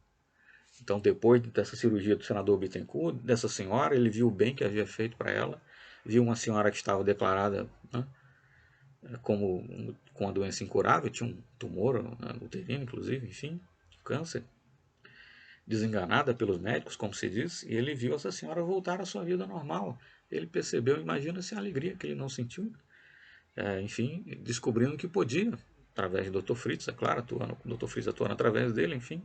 Então, depois dessa cirurgia do senador Bittencourt, dessa senhora, ele viu o bem que havia feito para ela, viu uma senhora que estava declarada como com uma doença incurável, tinha um tumor uterino, inclusive, enfim, câncer, desenganada pelos médicos, como se diz, e ele viu essa senhora voltar à sua vida normal. Ele percebeu, imagina-se a alegria que ele não sentiu, enfim, descobrindo que podia, através do Dr. Fritz, é claro, o Dr. Fritz atuando através dele, enfim,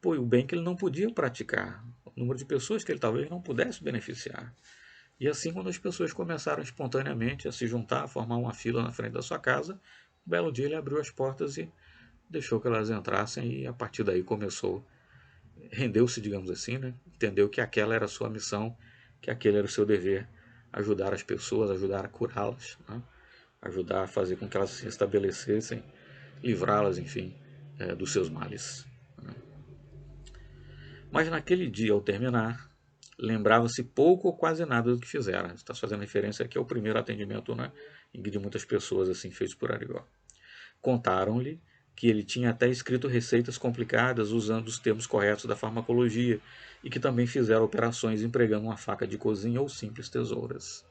o bem que ele não podia praticar, o número de pessoas que ele talvez não pudesse beneficiar. E assim, quando as pessoas começaram espontaneamente a se juntar, a formar uma fila na frente da sua casa, um belo dia ele abriu as portas e deixou que elas entrassem, e a partir daí começou, rendeu-se, digamos assim, entendeu que aquela era a sua missão, que aquele era o seu dever, ajudar as pessoas, ajudar a curá-las, ajudar a fazer com que elas se estabelecessem, livrá-las, enfim, dos seus males. Mas naquele dia, ao terminar, lembrava-se pouco ou quase nada do que fizera. Está fazendo referência aqui ao primeiro atendimento, de muitas pessoas assim feito por Arigó. Contaram-lhe que ele tinha até escrito receitas complicadas usando os termos corretos da farmacologia e que também fizeram operações empregando uma faca de cozinha ou simples tesouras.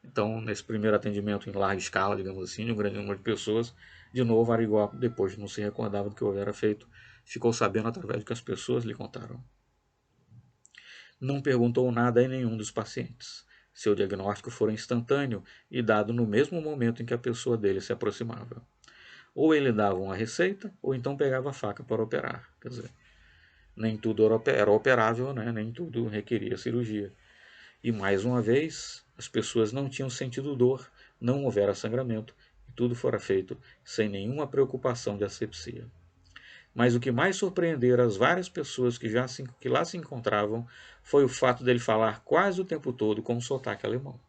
Então, nesse primeiro atendimento em larga escala, digamos assim, de um grande número de pessoas, de novo Arigó, depois não se recordava do que houvera feito, ficou sabendo através do que as pessoas lhe contaram. Não perguntou nada a nenhum dos pacientes. Seu diagnóstico fora instantâneo e dado no mesmo momento em que a pessoa dele se aproximava. Ou ele dava uma receita, ou então pegava a faca para operar. Quer dizer, nem tudo era operável, nem tudo requeria cirurgia. E mais uma vez, as pessoas não tinham sentido dor, não houvera sangramento, e tudo fora feito sem nenhuma preocupação de asepsia. Mas o que mais surpreendera as várias pessoas que lá se encontravam foi o fato dele falar quase o tempo todo com um sotaque alemão.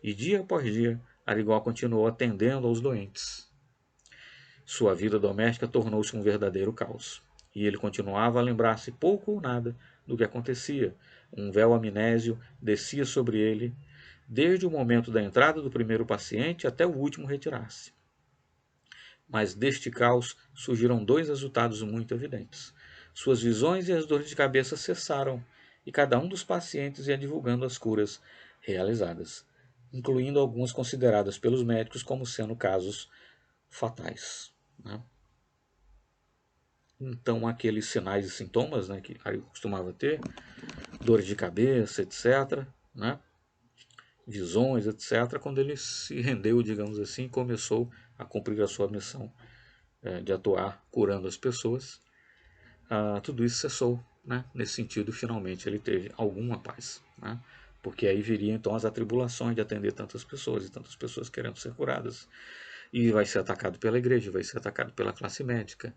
E dia após dia, Arigó continuou atendendo aos doentes. Sua vida doméstica tornou-se um verdadeiro caos, e ele continuava a lembrar-se pouco ou nada do que acontecia. Um véu amnésio descia sobre ele, desde o momento da entrada do primeiro paciente até o último retirar-se. Mas deste caos surgiram dois resultados muito evidentes. Suas visões e as dores de cabeça cessaram, e cada um dos pacientes ia divulgando as curas realizadas, incluindo algumas consideradas pelos médicos como sendo casos fatais. Então, aqueles sinais e sintomas que Ari costumava ter, dores de cabeça, etc., visões, etc., quando ele se rendeu, digamos assim, começou a cumprir a sua missão de atuar curando as pessoas, tudo isso cessou. Nesse sentido, finalmente ele teve alguma paz, porque aí viriam então as atribulações de atender tantas pessoas e tantas pessoas querendo ser curadas, e vai ser atacado pela igreja, vai ser atacado pela classe médica,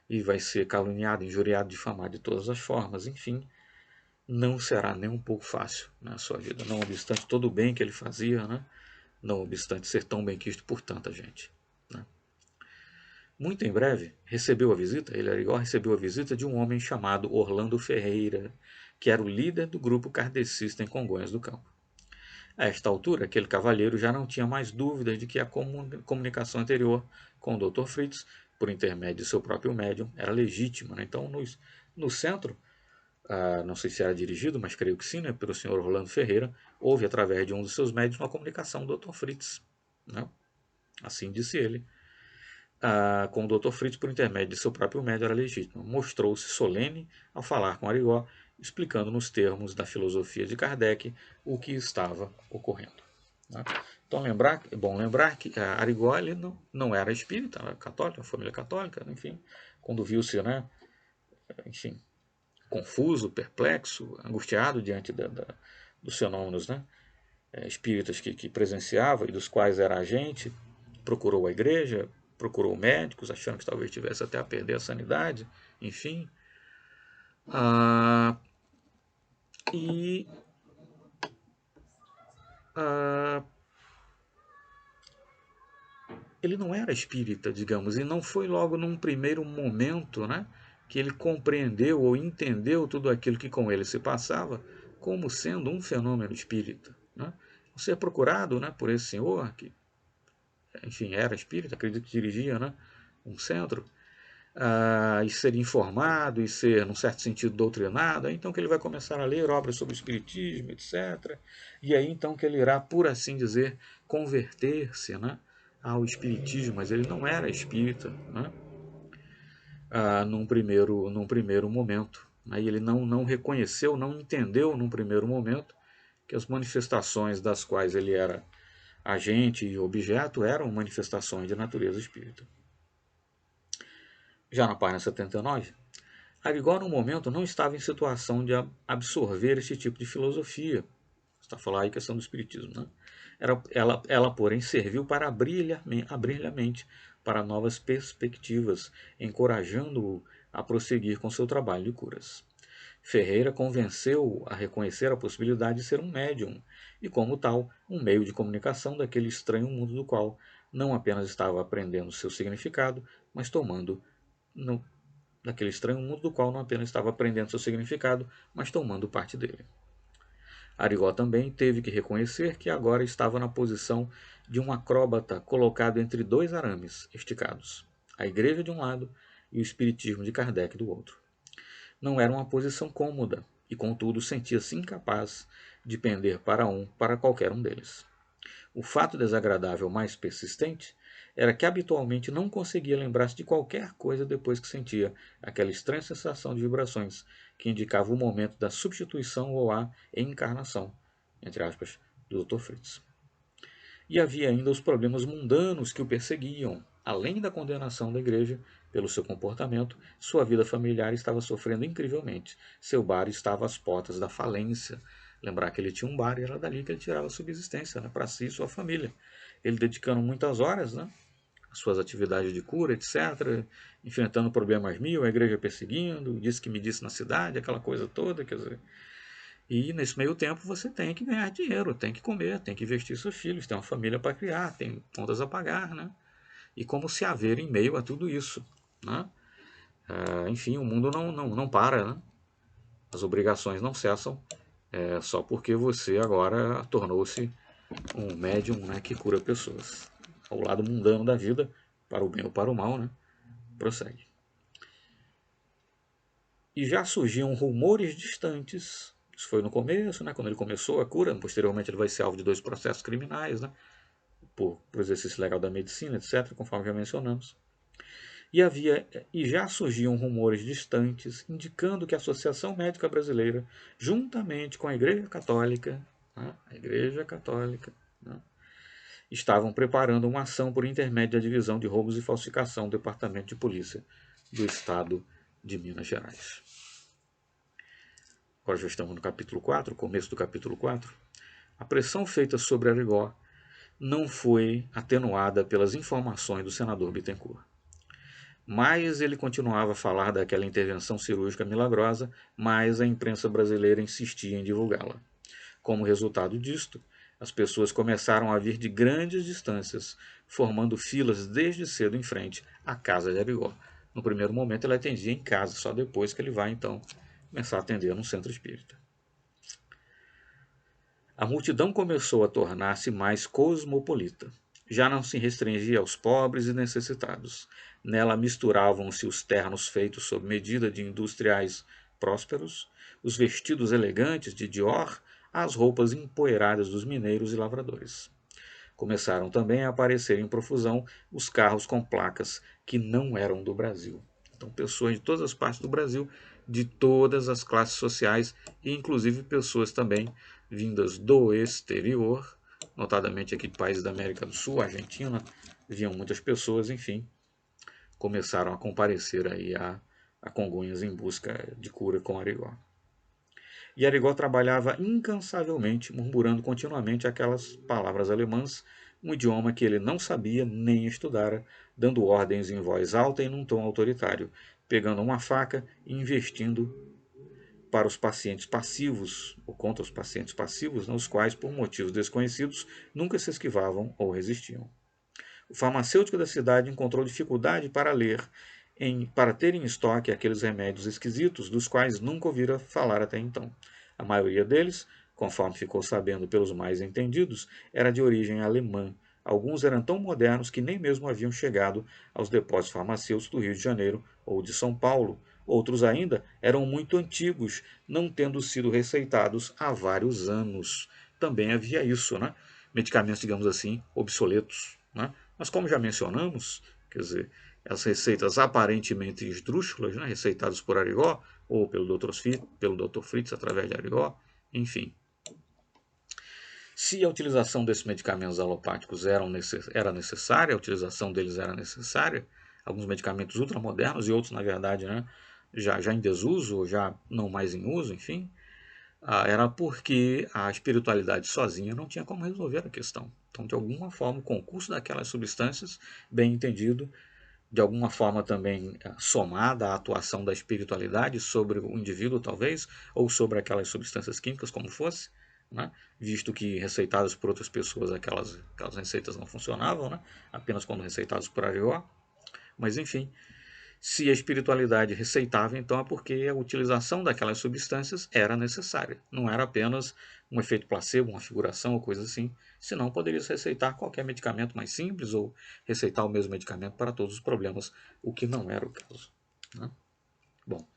e vai ser caluniado, injuriado, difamado de todas as formas, enfim, não será nem um pouco fácil na sua vida, não obstante todo o bem que ele fazia, não obstante ser tão bem quisto por tanta gente. Muito em breve, Arigó recebeu a visita de um homem chamado Orlando Ferreira, que era o líder do grupo kardecista em Congonhas do Campo. A esta altura, aquele cavalheiro já não tinha mais dúvidas de que a comunicação anterior com o Dr. Fritz, por intermédio de seu próprio médium, era legítima, né? Então, no centro, não sei se era dirigido, mas creio que sim, né, pelo senhor Orlando Ferreira, houve, através de um dos seus médios, uma comunicação do Dr. Fritz. Né? Assim disse ele. Com o Dr. Fritz, por intermédio de seu próprio médio, era legítimo. Mostrou-se solene ao falar com Arigó, explicando nos termos da filosofia de Kardec o que estava ocorrendo. Né? Então, é bom lembrar que Arigó ele não era espírita, era católica, família católica, enfim, quando viu-se, né, enfim, confuso, perplexo, angustiado diante dos fenômenos, né, espíritas que presenciava e dos quais era agente, procurou a igreja, procurou médicos, achando que talvez tivesse até a perder a sanidade, enfim. E ele não era espírita, digamos, e não foi logo num primeiro momento, né, que ele compreendeu ou entendeu tudo aquilo que com ele se passava como sendo um fenômeno espírita. Né? Ser procurado, né, por esse senhor, que, enfim, era espírita, acredito que dirigia, né, um centro, e ser informado, e ser, num certo sentido, doutrinado, aí então que ele vai começar a ler obras sobre o espiritismo, etc. E aí então que ele irá, por assim dizer, converter-se, né, ao espiritismo, mas ele não era espírita, né, num primeiro momento. Aí ele não reconheceu, não entendeu num primeiro momento que as manifestações das quais ele era agente e objeto eram manifestações de natureza espírita. Já na página 79, Arigó, no momento, não estava em situação de absorver este tipo de filosofia. Está falando aí a questão do espiritismo. Né? Ela, porém, serviu para abrir-lhe a mente para novas perspectivas, encorajando-o a prosseguir com seu trabalho de curas. Ferreira convenceu-o a reconhecer a possibilidade de ser um médium e, como tal, um meio de comunicação daquele estranho mundo do qual não apenas estava aprendendo seu significado, mas tomando no, daquele estranho mundo do qual não apenas estava aprendendo seu significado, mas tomando parte dele. Arigó também teve que reconhecer que agora estava na posição de um acróbata colocado entre dois arames esticados, a igreja de um lado e o espiritismo de Kardec do outro. Não era uma posição cômoda, e contudo sentia-se incapaz de pender para qualquer um deles. O fato desagradável mais persistente era que habitualmente não conseguia lembrar-se de qualquer coisa depois que sentia aquela estranha sensação de vibrações que indicava o momento da substituição ou a encarnação, entre aspas, do Dr. Fritz. E havia ainda os problemas mundanos que o perseguiam. Além da condenação da igreja pelo seu comportamento, sua vida familiar estava sofrendo incrivelmente. Seu bar estava às portas da falência. Lembrar que ele tinha um bar e era dali que ele tirava a subsistência, né, para si e sua família. Ele dedicando muitas horas, né, às suas atividades de cura, etc., enfrentando problemas mil, a igreja perseguindo, disse que me disse na cidade, aquela coisa toda, quer dizer. E nesse meio tempo você tem que ganhar dinheiro, tem que comer, tem que investir seus filhos, tem uma família para criar, tem contas a pagar, né? E como se haver em meio a tudo isso, né? Enfim, o mundo não para, né? As obrigações não cessam, só porque você agora tornou-se um médium, né, que cura pessoas. Ao lado mundano da vida, para o bem ou para o mal, né? Prossegue. E já surgiam rumores distantes. Isso foi no começo, né, quando ele começou a cura. Posteriormente ele vai ser alvo de 2 processos criminais, né, por exercício legal da medicina, etc., conforme já mencionamos. E já surgiam rumores distantes indicando que a Associação Médica Brasileira, juntamente com a Igreja Católica, né, né, estavam preparando uma ação por intermédio da Divisão de Roubos e Falsificação do Departamento de Polícia do Estado de Minas Gerais. Agora já estamos no capítulo 4, começo do capítulo 4. A pressão feita sobre Arigó não foi atenuada pelas informações do senador Bittencourt. Mais ele continuava a falar daquela intervenção cirúrgica milagrosa, mais a imprensa brasileira insistia em divulgá-la. Como resultado disto, as pessoas começaram a vir de grandes distâncias, formando filas desde cedo em frente à casa de Arigó. No primeiro momento ele atendia em casa, só depois que ele vai então começar a atender num centro espírita. A multidão começou a tornar-se mais cosmopolita. Já não se restringia aos pobres e necessitados. Nela misturavam-se os ternos feitos sob medida de industriais prósperos, os vestidos elegantes de Dior, às roupas empoeiradas dos mineiros e lavradores. Começaram também a aparecer em profusão os carros com placas que não eram do Brasil. Então, pessoas de todas as partes do Brasil, de todas as classes sociais, e inclusive pessoas também vindas do exterior, notadamente aqui de países da América do Sul, Argentina, vinham muitas pessoas, enfim, começaram a comparecer aí a Congonhas em busca de cura com Arigó. E Arigó trabalhava incansavelmente, murmurando continuamente aquelas palavras alemãs, um idioma que ele não sabia nem estudara, dando ordens em voz alta e num tom autoritário, pegando uma faca e investindo para os pacientes passivos, ou contra os pacientes passivos, nos quais, por motivos desconhecidos, nunca se esquivavam ou resistiam. O farmacêutico da cidade encontrou dificuldade para para ter em estoque aqueles remédios esquisitos dos quais nunca ouvira falar até então. A maioria deles, conforme ficou sabendo pelos mais entendidos, era de origem alemã. Alguns eram tão modernos que nem mesmo haviam chegado aos depósitos farmacêuticos do Rio de Janeiro ou de São Paulo. Outros ainda eram muito antigos, não tendo sido receitados há vários anos. Também havia isso, né? Medicamentos, digamos assim, obsoletos, né? Mas como já mencionamos, quer dizer, as receitas aparentemente esdrúxulas, né, receitadas por Arigó, ou pelo Dr. Fritz através de Arigó, enfim. Se a utilização desses medicamentos alopáticos era necessária, a utilização deles era necessária, alguns medicamentos ultramodernos e outros, na verdade, né, já em desuso, ou já não mais em uso, enfim, era porque a espiritualidade sozinha não tinha como resolver a questão. Então, de alguma forma, o concurso daquelas substâncias, bem entendido, de alguma forma também somada à atuação da espiritualidade sobre o indivíduo, talvez, ou sobre aquelas substâncias químicas, como fosse, né? Visto que receitadas por outras pessoas aquelas receitas não funcionavam, né? Apenas quando receitadas por Arió. Mas, enfim, se a espiritualidade receitava, então é porque a utilização daquelas substâncias era necessária. Não era apenas um efeito placebo, uma figuração ou coisa assim. Senão poderia se receitar qualquer medicamento mais simples ou receitar o mesmo medicamento para todos os problemas, o que não era o caso, né? Bom,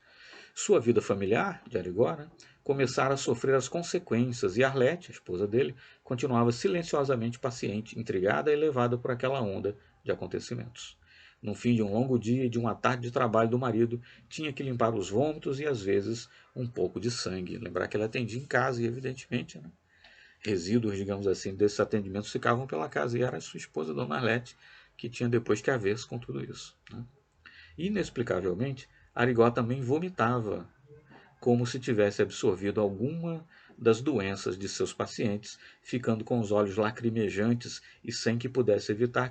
sua vida familiar, de Arigó, né, começara a sofrer as consequências e Arlete, a esposa dele, continuava silenciosamente paciente, intrigada e levada por aquela onda de acontecimentos. No fim de um longo dia e de uma tarde de trabalho do marido, tinha que limpar os vômitos e, às vezes, um pouco de sangue. Lembrar que ela atendia em casa e, evidentemente, né, resíduos, digamos assim, desses atendimentos ficavam pela casa. E era a sua esposa, Dona Arlete, que tinha depois que haver com tudo isso, né? Inexplicavelmente, Arigó também vomitava, como se tivesse absorvido alguma das doenças de seus pacientes, ficando com os olhos lacrimejantes e sem que pudesse evitar,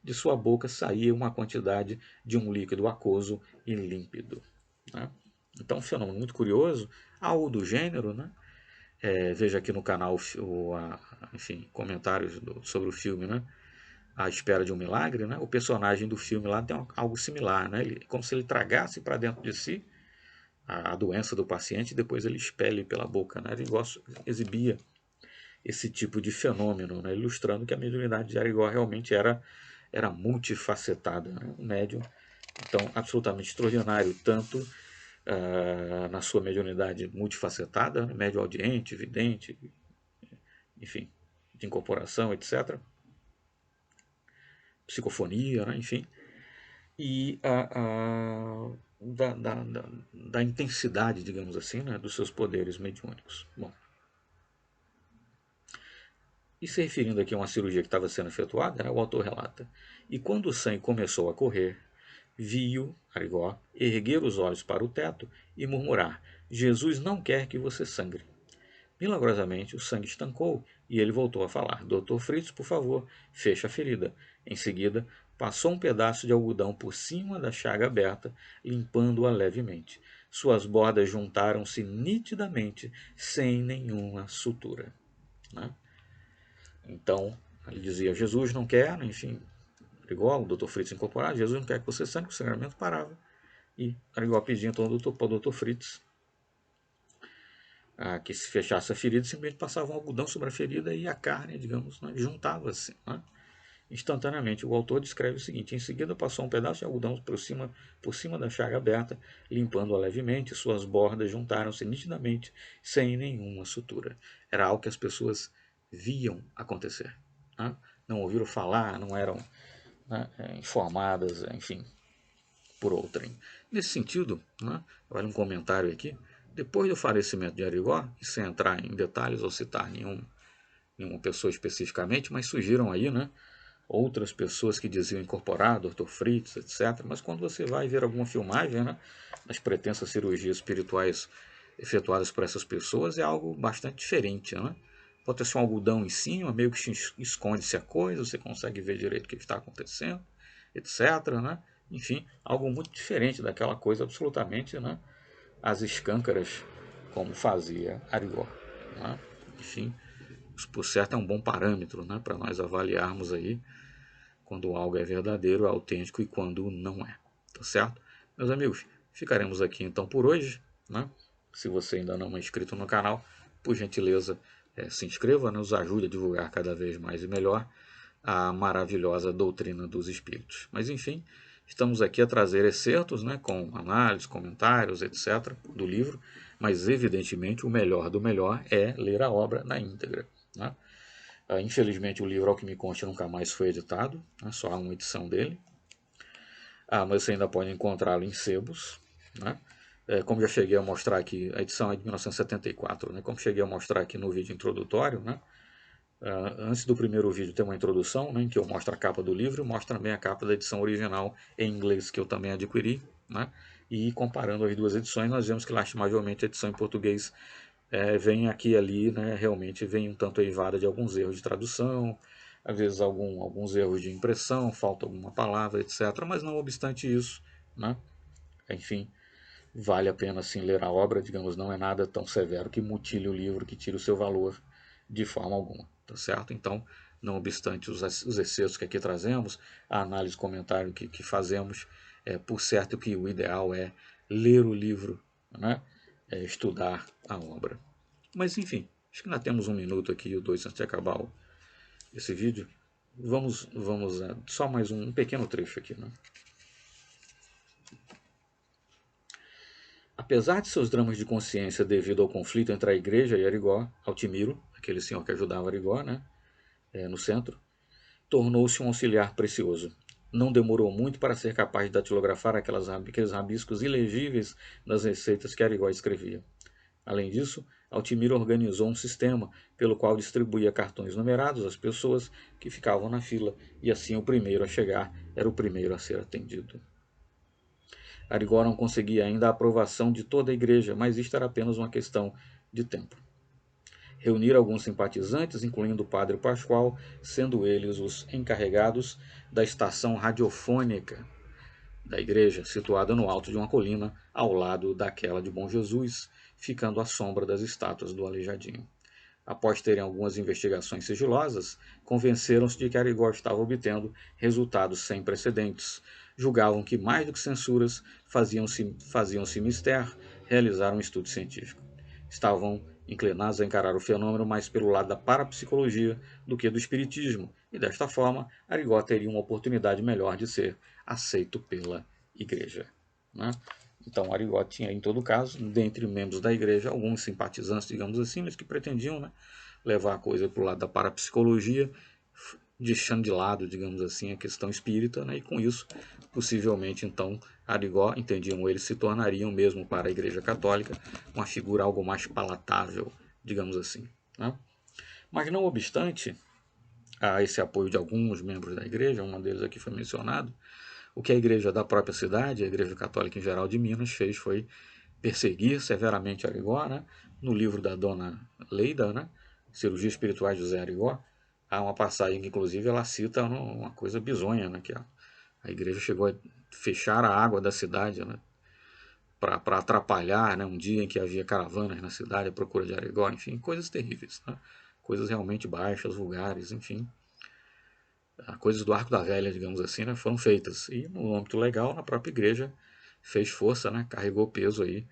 de sua boca saía uma quantidade de um líquido aquoso e límpido, né? Então, um fenômeno muito curioso, algo do gênero, né? Veja aqui no canal, enfim, comentários sobre o filme, né? A Espera de um Milagre, né? O personagem do filme lá tem algo similar, né? Como se ele tragasse para dentro de si a doença do paciente e depois ele expele pela boca, né? Ele exibia esse tipo de fenômeno, né? Ilustrando que a mediunidade de Arigó realmente era multifacetada, né? Um médium, então, absolutamente extraordinário, tanto na sua mediunidade multifacetada, né? Médio audiente, vidente, enfim, de incorporação, etc., psicofonia, né? Enfim, e da intensidade, digamos assim, né, dos seus poderes mediúnicos. Bom, e se referindo aqui a uma cirurgia que estava sendo efetuada, né, o autor relata: e quando o sangue começou a correr, viu Arigó erguer os olhos para o teto e murmurar: Jesus não quer que você sangre. Milagrosamente, o sangue estancou e ele voltou a falar: Dr. Fritz, por favor, feche a ferida. Em seguida, passou um pedaço de algodão por cima da chaga aberta, limpando-a levemente. Suas bordas juntaram-se nitidamente, sem nenhuma sutura, né? Então, ele dizia: Jesus não quer, enfim, igual o Dr. Fritz incorporado, Jesus não quer que você sangre, o sangramento parava. E Arigó pedia então para o Dr. Fritz que se fechasse a ferida, simplesmente passavam algodão sobre a ferida e a carne, digamos, né, juntava-se, né, instantaneamente. O autor descreve o seguinte: em seguida passou um pedaço de algodão por cima da chaga aberta, limpando-a levemente, suas bordas juntaram-se nitidamente, sem nenhuma sutura. Era algo que as pessoas viam acontecer, né? Não ouviram falar, não eram, né, informadas, enfim, por outrem. Nesse sentido, né, vale um comentário aqui: depois do falecimento de Arigó, e sem entrar em detalhes ou citar nenhuma pessoa especificamente, mas surgiram aí, né, outras pessoas que diziam incorporar, Dr. Fritz, etc. Mas quando você vai ver alguma filmagem, né, das pretensas cirurgias espirituais efetuadas por essas pessoas, é algo bastante diferente, né? Pode ter um algodão em cima, meio que esconde-se a coisa, você consegue ver direito o que está acontecendo, etc. Né? Enfim, algo muito diferente daquela coisa absolutamente, né, às escâncaras, como fazia Arigó. Né? Enfim, isso por certo é um bom parâmetro, né, para nós avaliarmos aí quando algo é verdadeiro, autêntico e quando não é. Tá certo? Meus amigos, ficaremos aqui então por hoje. Né? Se você ainda não é inscrito no canal, por gentileza, se inscreva, nos ajude a divulgar cada vez mais e melhor a maravilhosa doutrina dos espíritos. Mas enfim, estamos aqui a trazer excertos, né, com análise, comentários, etc., do livro, mas evidentemente o melhor do melhor é ler a obra na íntegra. Né? Infelizmente o livro, ao que me consta, nunca mais foi editado, né, só há uma edição dele. Mas você ainda pode encontrá-lo em sebos. Né? Como já cheguei a mostrar aqui, a edição é de 1974, né? Como cheguei a mostrar aqui no vídeo introdutório, né? Antes do primeiro vídeo tem uma introdução, né, em que eu mostro a capa do livro e mostro também a capa da edição original em inglês que eu também adquiri. Né? E comparando as duas edições, nós vemos que lastimavelmente a edição em português vem aqui e ali, né, realmente vem um tanto eivada de alguns erros de tradução, às vezes alguns erros de impressão, falta alguma palavra, etc. Mas não obstante isso, né, enfim, vale a pena sim ler a obra, digamos, não é nada tão severo que mutile o livro, que tire o seu valor de forma alguma, tá certo? Então, não obstante os excessos que aqui trazemos, a análise, comentário que fazemos, por certo que o ideal é ler o livro, né? Estudar a obra. Mas enfim, acho que ainda temos um minuto aqui ou dois antes de acabar esse vídeo. Vamos só mais um pequeno trecho aqui, né? Apesar de seus dramas de consciência devido ao conflito entre a igreja e Arigó, Altimiro, aquele senhor que ajudava Arigó, né, no centro, tornou-se um auxiliar precioso. Não demorou muito para ser capaz de datilografar aqueles rabiscos ilegíveis das receitas que Arigó escrevia. Além disso, Altimiro organizou um sistema pelo qual distribuía cartões numerados às pessoas que ficavam na fila, e assim o primeiro a chegar era o primeiro a ser atendido. Arigó não conseguia ainda a aprovação de toda a igreja, mas isto era apenas uma questão de tempo. Reunir alguns simpatizantes, incluindo o padre Pascoal, sendo eles os encarregados da estação radiofônica da igreja, situada no alto de uma colina, ao lado daquela de Bom Jesus, ficando à sombra das estátuas do Aleijadinho. Após terem algumas investigações sigilosas, convenceram-se de que Arigó estava obtendo resultados sem precedentes. Julgavam que, mais do que censuras, faziam-se mister realizar um estudo científico. Estavam inclinados a encarar o fenômeno mais pelo lado da parapsicologia do que do espiritismo, e desta forma, Arigó teria uma oportunidade melhor de ser aceito pela igreja. Né? Então, Arigó tinha, em todo caso, dentre membros da igreja, alguns simpatizantes, digamos assim, mas que pretendiam, né, levar a coisa para o lado da parapsicologia, deixando de lado, digamos assim, a questão espírita, né, e com isso, possivelmente, então, Arigó, entendiam eles, se tornariam mesmo para a igreja católica uma figura algo mais palatável, digamos assim. Né? Mas, não obstante a esse apoio de alguns membros da igreja, um deles aqui foi mencionado, o que a igreja da própria cidade, a igreja católica em geral de Minas, fez foi perseguir severamente Arigó. Né? No livro da dona Leida, né, Cirurgia Espiritual de José Arigó, há uma passagem que inclusive ela cita uma coisa bizonha, né, que a igreja chegou a fechar a água da cidade, né, para atrapalhar, né, um dia em que havia caravanas na cidade à procura de Arigó, enfim, coisas terríveis, né? Coisas realmente baixas, vulgares, enfim, coisas do arco da velha, digamos assim, né, foram feitas. E no âmbito legal, a própria igreja fez força, né, carregou peso aí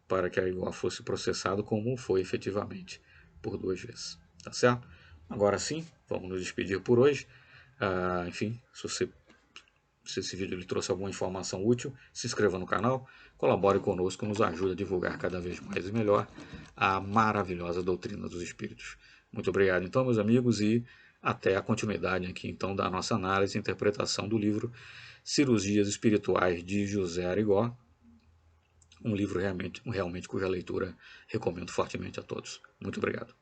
para que a Igor fosse processado como foi efetivamente, por 2 vezes. Tá certo? Agora sim, vamos nos despedir por hoje. Enfim, se esse vídeo lhe trouxe alguma informação útil, se inscreva no canal, colabore conosco, nos ajude a divulgar cada vez mais e melhor a maravilhosa doutrina dos espíritos. Muito obrigado então, meus amigos, e até a continuidade aqui então da nossa análise e interpretação do livro Cirurgias Espirituais de José Arigó, um livro realmente cuja leitura recomendo fortemente a todos. Muito obrigado.